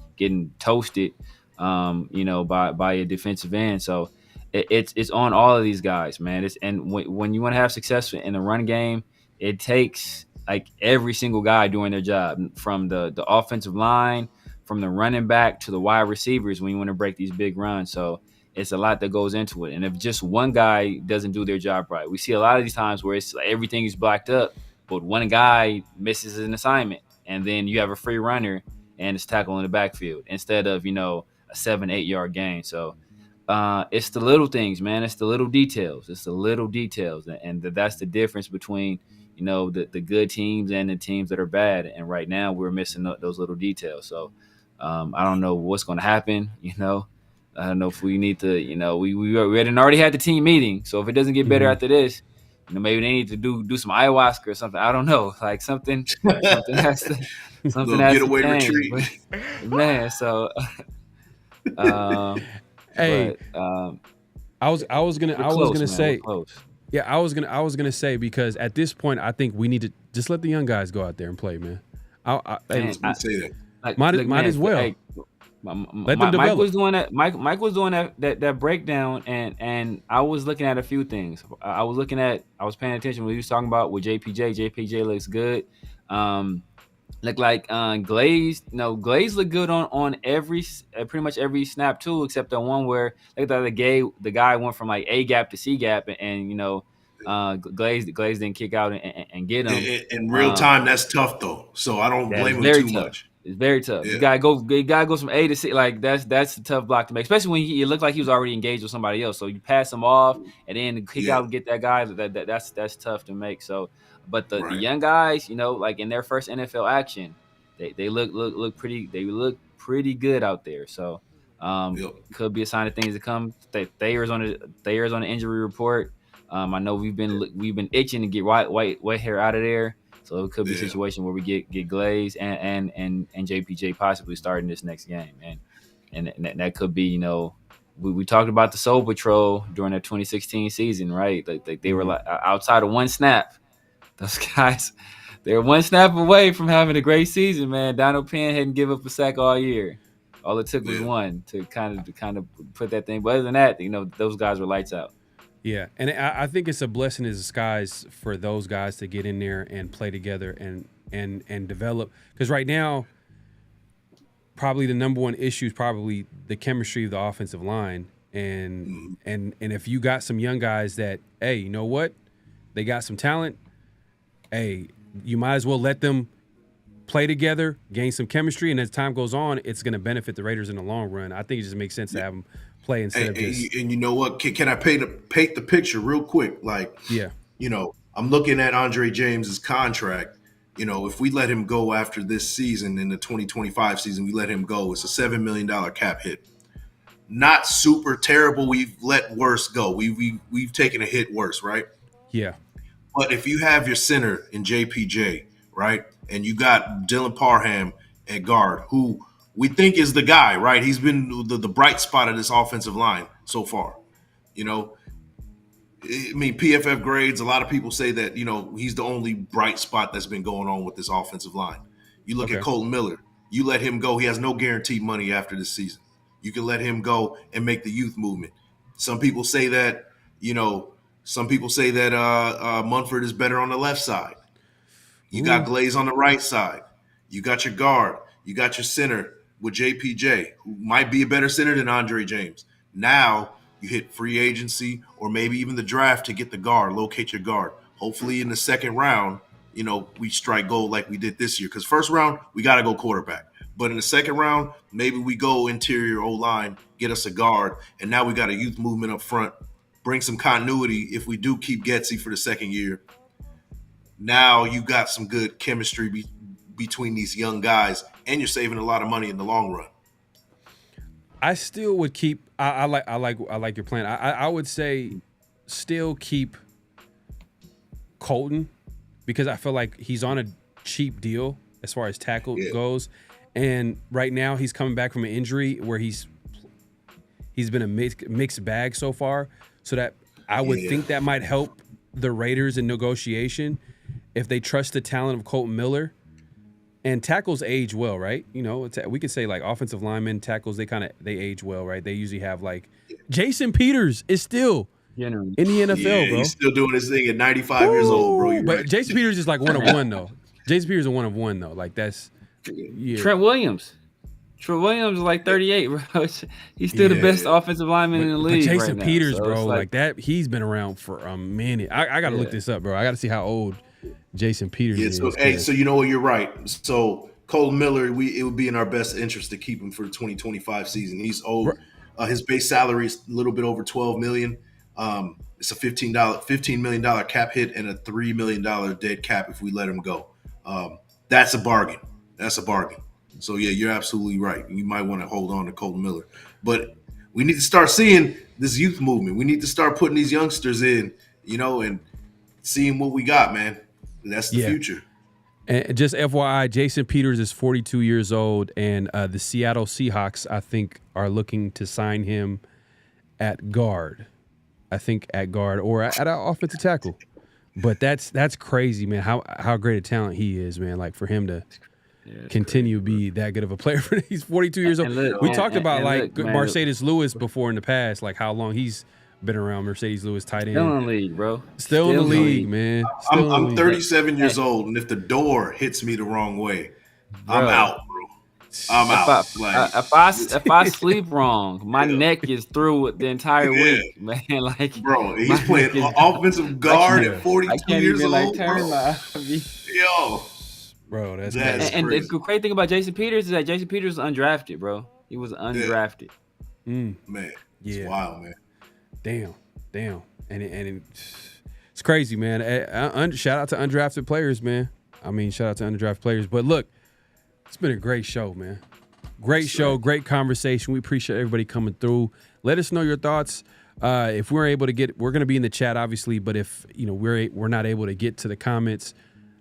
toasted, by a defensive end. So it's on all of these guys, man. And when you want to have success in the run game, it takes like every single guy doing their job, from the offensive line, from the running back to the wide receivers, when you want to break these big runs. So it's a lot that goes into it. And if just one guy doesn't do their job right, we see a lot of these times where it's like everything is blacked up, but one guy misses an assignment, and then you have a free runner and it's tackle in the backfield instead of, a 7-8 yard gain. So it's the little things, man. It's the little details. And that's the difference between, the good teams and the teams that are bad. And right now we're missing those little details. So I don't know what's going to happen, I don't know if we need to, we already had the team meeting. So if it doesn't get better after this, maybe they need to do some ayahuasca or something. I don't know, like something has to getaway change. retreat. But, man, so hey, I was gonna say, yeah, I was gonna say, because at this point I think we need to just let the young guys go out there and play, man. I say that. Might as well. Hey, let them develop. Mike was doing that. Mike was doing that breakdown, and I was looking at a few things. I was paying attention when he was talking about with JPJ. JPJ looks good. Look like Glaze. Glaze looked good on every pretty much every snap too, except the one where the guy went from like A gap to C gap, and Glaze didn't kick out and get him. In real time, that's tough though. So I don't blame him too much. It's very tough. Yeah. You gotta go from A to C. Like that's a tough block to make, especially when it looked like he was already engaged with somebody else. So you pass him off and then kick out and get that guy. That's tough to make. So, but the young guys, like in their first NFL action, they look pretty. They look pretty good out there. So Could be a sign of things to come. Thayer's on the injury report. I know we've been itching to get white hair out of there. So it could be a situation where we get Glaze and JPJ possibly starting this next game, and that could be, you know, we talked about the Soul Patrol during the 2016 season, right? Like they were like outside of one snap, those guys, they're one snap away from having a great season, man. Donald Penn hadn't give up a sack all year. All it took was one to kind of put that thing. But other than that, you know, those guys were lights out. Yeah, and I think it's a blessing in disguise for those guys to get in there and play together and develop. Because right now, probably the number one issue is probably the chemistry of the offensive line. And if you got some young guys that, hey, you know what, they got some talent. Hey, you might as well let them play together, gain some chemistry, and as time goes on, it's going to benefit the Raiders in the long run. I think it just makes sense to have them play instead of just. And you know what? Can I paint the picture real quick? Like, yeah, you know, I'm looking at Andre James's contract. You know, if we let him go after this season, in the 2025 season, we let him go. It's a $7 million cap hit. Not super terrible. We've let worse go. We've taken a hit worse, right? Yeah. But if you have your center in JPJ, right, and you got Dylan Parham at guard, who we think is the guy, right? He's been the bright spot of this offensive line so far. You know, I mean, PFF grades, a lot of people say that, you know, he's the only bright spot that's been going on with this offensive line. You look at Colton Miller. You let him go. He has no guaranteed money after this season. You can let him go and make the youth movement. Some people say that, you know, Munford is better on the left side. You got Glaze on the right side. You got your guard. You got your center with JPJ, who might be a better center than Andre James. Now you hit free agency or maybe even the draft to get the guard, locate your guard. Hopefully in the second round, you know, we strike gold like we did this year. Because first round, we got to go quarterback. But in the second round, maybe we go interior O-line, get us a guard, and now we got a youth movement up front. Bring some continuity if we do keep Getsy for the second year. Now you got some good chemistry between these young guys, and you're saving a lot of money in the long run. I still would keep. I like your plan. I would say still keep Colton because I feel like he's on a cheap deal as far as tackle goes, and right now he's coming back from an injury where he's been a mixed bag so far. So that I would think that might help the Raiders in negotiation if they trust the talent of Colton Miller. And tackles age well, right? You know, we could say like offensive linemen, tackles, they age well, right? They usually have like Jason Peters is still in the NFL, bro. He's still doing his thing at 95 years old, bro. But right. Jason Peters is like one of one though. Jason Peters is one of one though. Like that's Trent Williams is like 38, bro. He's still the best offensive lineman in the league. But Jason right Peters, now. So bro, like that, he's been around for a minute. I got to look this up, bro. I got to see how old Jason Peters is. So you know what? You're right. So Colton Miller, it would be in our best interest to keep him for the 2025 season. He's old. His base salary is a little bit over $12 million. It's a $15 million cap hit and a $3 million dead cap if we let him go. That's a bargain. So, yeah, you're absolutely right. You might want to hold on to Colton Miller. But we need to start seeing this youth movement. We need to start putting these youngsters in, you know, and seeing what we got, man. That's the future. And just FYI, Jason Peters is 42 years old, and the Seattle Seahawks, I think, are looking to sign him at guard. Or at an offensive tackle. But that's crazy, man, how great a talent he is, man. Like, for him to continue to be that good of a player. He's 42 years old. We talked about Mercedes Lewis before in the past, like how long he's been around. Mercedes Lewis, tight end. Still in the league, bro. Still in the league, man. I'm 37 years old, and if the door hits me the wrong way, I'm out, bro. I'm out. If I sleep wrong, my neck is through the entire week, man. Like, bro, he's playing offensive guard at 42 years old. Like, turn my yo. Bro, that's and the great thing about Jason Peters is that Jason Peters was undrafted, bro. He was undrafted. Man, it's wild, man. Damn. And it's crazy, man. Shout out to undrafted players, man. But look, it's been a great show, man. Great show, great conversation. We appreciate everybody coming through. Let us know your thoughts. If we're able to we're going to be in the chat, obviously, but if we're not able to get to the comments,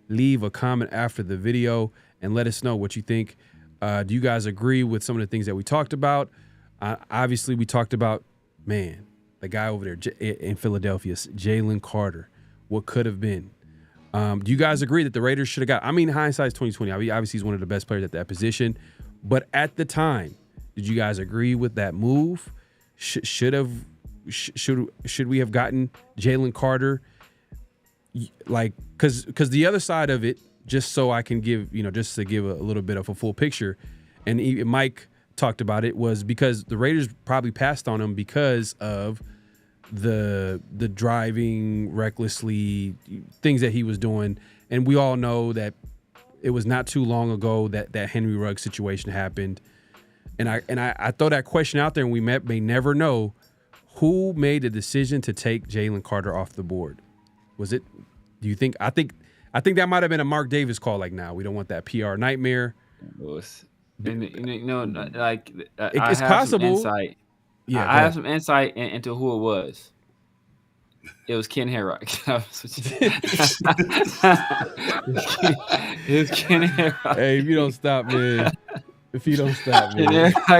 leave a comment after the video and let us know what you think. Do you guys agree with some of the things that we talked about? Obviously, we talked about, man, the guy over there in Philadelphia, Jalen Carter, what could have been. Do you guys agree that the Raiders should have got? I mean, hindsight's 2020. Obviously, he's one of the best players at that position. But at the time, did you guys agree with that move? Should we have gotten Jalen Carter? Like, because the other side of it, just so I can give, just to give a little bit of a full picture, and Mike talked about it, was because the Raiders probably passed on him because of the driving recklessly, things that he was doing. And we all know that it was not too long ago that Henry Ruggs situation happened. And I throw that question out there, and we may never know who made the decision to take Jalen Carter off the board. Was it? Do you think? I think that might have been a Mark Davis call. Like, nah, we don't want that PR nightmare. It's possible. Some insight. Yeah, I have some insight into who it was. It was Ken Herrock. It was Ken Herrock. Hey, if you don't stop, man.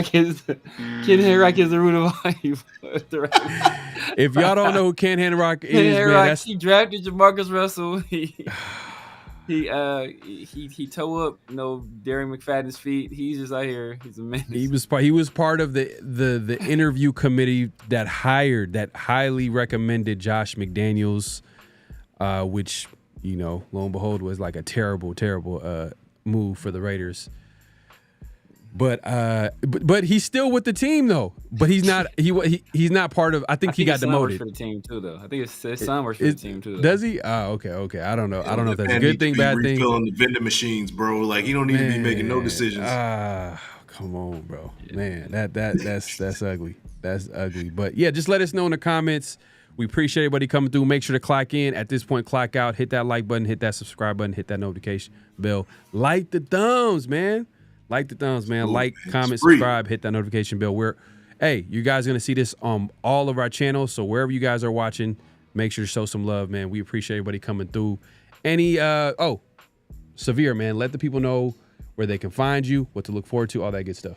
Ken Herrock is the root of all evil. If y'all don't know who Ken Herrock is, man, he drafted Jamarcus Russell. He tore up, Darren McFadden's feet. He's just out here. He's a menace. He was part of the interview committee that highly recommended Josh McDaniels, which lo and behold was like a terrible move for the Raiders. But he's still with the team though. But he's not he's not part of. I think he got demoted for the team too though. I think his son works for the team too. Though. Does he? Oh, okay. I don't know. I don't know if that's a good thing, bad thing. Refilling the vending machines, bro. Like, he don't need to be making no decisions. Come on, bro. Man, that's ugly. That's ugly. But yeah, just let us know in the comments. We appreciate everybody coming through. Make sure to clock in. At this point, clock out. Hit that like button. Hit that subscribe button. Hit that notification bell. Like the thumbs, man. Like the thumbs, man. Comment, subscribe, hit that notification bell. You guys are going to see this on all of our channels. So wherever you guys are watching, make sure to show some love, man. We appreciate everybody coming through. Severe, man. Let the people know where they can find you, what to look forward to, all that good stuff.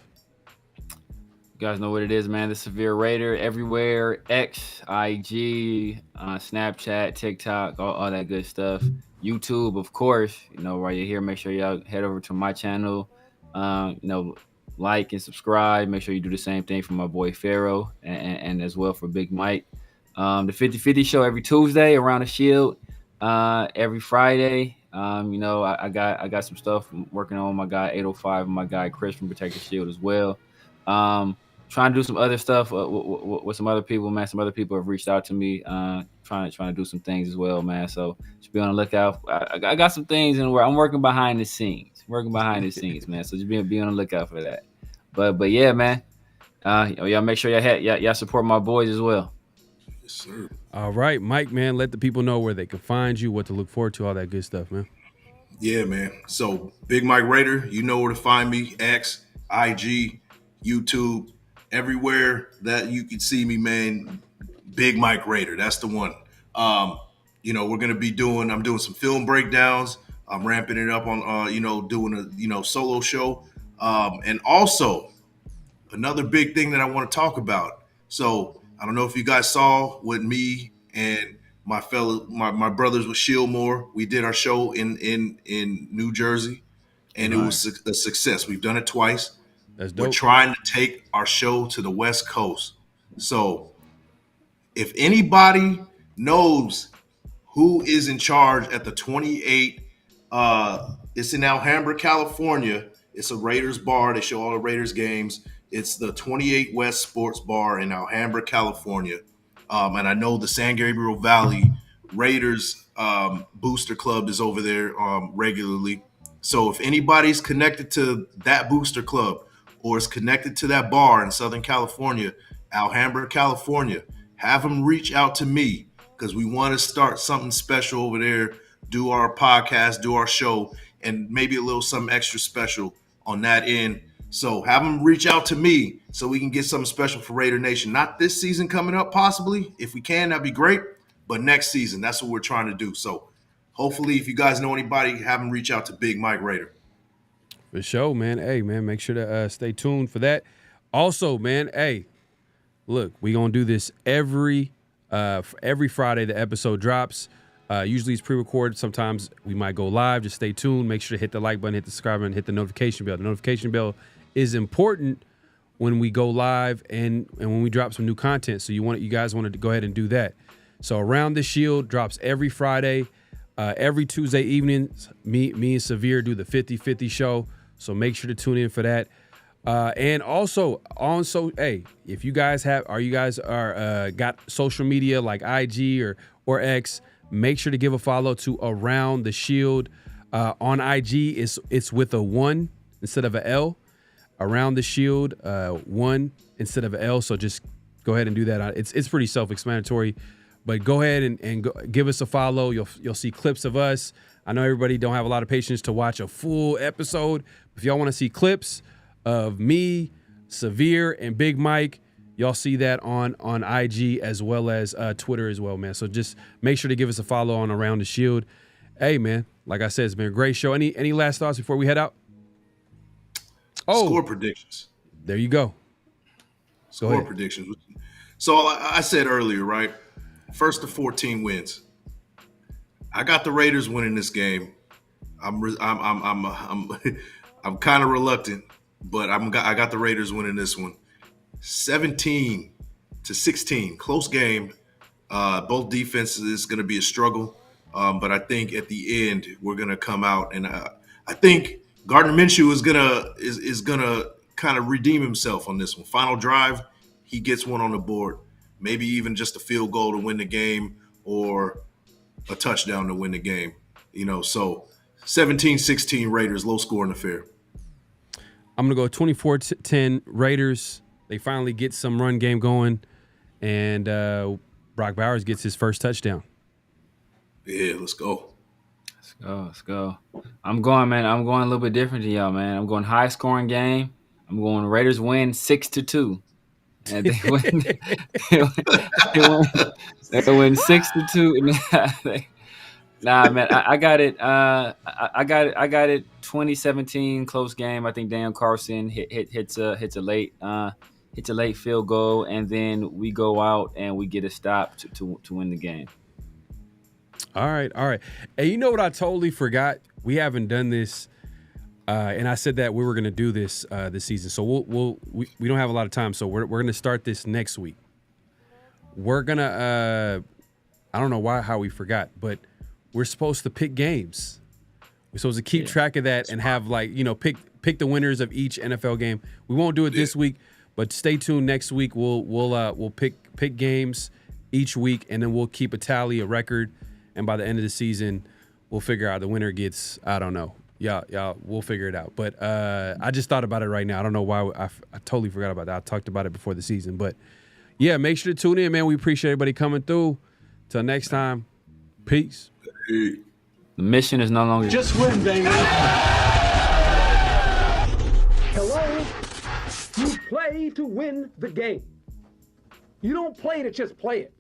You guys know what it is, man. The Severe Raider everywhere. X, IG, Snapchat, TikTok, all that good stuff. YouTube, of course. While you're here, make sure y'all head over to my channel. Like and subscribe. Make sure you do the same thing for my boy Pharaoh and as well for Big Mike. The 50-50 show every Tuesday, Around the Shield. Every Friday. I got some stuff I'm working on. My guy 805 and my guy Chris from Protect the Shield as well. Trying to do some other stuff with some other people, man. Some other people have reached out to me, trying to do some things as well, man. So just be on the lookout. I got some things in where I'm working behind the scenes. Man. So just be on the lookout for that. But yeah, man. Y'all make sure y'all support my boys as well. Yes, sir. All right, Mike, man. Let the people know where they can find you, what to look forward to, all that good stuff, man. Yeah, man. So Big Mike Raider, you know where to find me. X, IG, YouTube, everywhere that you can see me, man. Big Mike Raider, that's the one. We're gonna be I'm doing some film breakdowns. I'm ramping it up on, doing a, solo show. And also another big thing that I want to talk about. So I don't know if you guys saw what me and my brothers with Shieldmore, we did our show in New Jersey, and it was a success. We've done it twice. That's dope. We're trying to take our show to the West Coast. So if anybody knows who is in charge at the 28, it's in Alhambra, California. It's a Raiders bar. They show all the Raiders games. It's the 28 West Sports Bar in Alhambra, California. And I know the San Gabriel Valley Raiders booster club is over there regularly. So if anybody's connected to that booster club or is connected to that bar in Southern California, Alhambra, California, have them reach out to me because we want to start something special over there, do our podcast, do our show, and maybe a little something extra special on that end. So have them reach out to me so we can get something special for Raider Nation. Not this season coming up, possibly. If we can, that'd be great. But next season, that's what we're trying to do. So hopefully, if you guys know anybody, have them reach out to Big Mike Raider. For sure, man. Hey, man, make sure to stay tuned for that. Also, man, hey, look, we going to do this every Friday the episode drops. Usually it's pre-recorded. Sometimes we might go live. Just stay tuned. Make sure to hit the like button, hit the subscribe button, hit the notification bell. The notification bell is important when we go live and when we drop some new content. So you guys want to go ahead and do that. So Around the Shield drops every Friday. Every Tuesday evenings, me and Severe do the 50-50 show. So make sure to tune in for that. And also if you guys got social media like IG or X, make sure to give a follow to Around the Shield. On IG, it's with a 1 instead of an L. Around the Shield, 1 instead of an L. So just go ahead and do that. It's pretty self-explanatory. But go ahead and give us a follow. You'll see clips of us. I know everybody don't have a lot of patience to watch a full episode. If y'all want to see clips of me, Severe, and Big Mike, y'all see that on IG as well as Twitter as well, man. So just make sure to give us a follow on Around the Shield. Hey, man, like I said, it's been a great show. Any last thoughts before we head out? Score predictions. There you go. Score predictions. So I said earlier, right? First to 14 wins. I got the Raiders winning this game. I'm kind of reluctant, but I got the Raiders winning this one. 17-16, close game. Both defenses is going to be a struggle, but I think at the end we're going to come out, and I think Gardner Minshew is gonna kind of redeem himself on this one. Final drive, he gets one on the board, maybe even just a field goal to win the game or a touchdown to win the game. So 17-16 Raiders, low scoring affair. I'm going to go 24-10 Raiders. They finally get some run game going, and Brock Bowers gets his first touchdown. Yeah, let's go. Let's go. I'm going a little bit different to y'all, man. I'm going high scoring game. I'm going Raiders win 6-2. And they win 6-2. Nah, man, I got it. I got it. 2017 close game. I think Daniel Carlson hits a late field goal, and then we go out and we get a stop to win the game. All right. Hey, you know what I totally forgot? We haven't done this, and I said that we were going to do this this season. So we don't have a lot of time, so we're going to start this next week. We're gonna I don't know how we forgot, but we're supposed to pick games. We're supposed to keep track of that and have pick the winners of each NFL game. We won't do it this week, but stay tuned next week. We'll pick games each week, and then we'll keep a tally, a record. And by the end of the season, we'll figure out the winner gets, I don't know. Yeah, we'll figure it out. But I just thought about it right now. I don't know why. I totally forgot about that. I talked about it before the season. But, yeah, make sure to tune in, man. We appreciate everybody coming through. Till next time, peace. The mission is no longer... Just win, baby. Hello? You play to win the game. You don't play to just play it.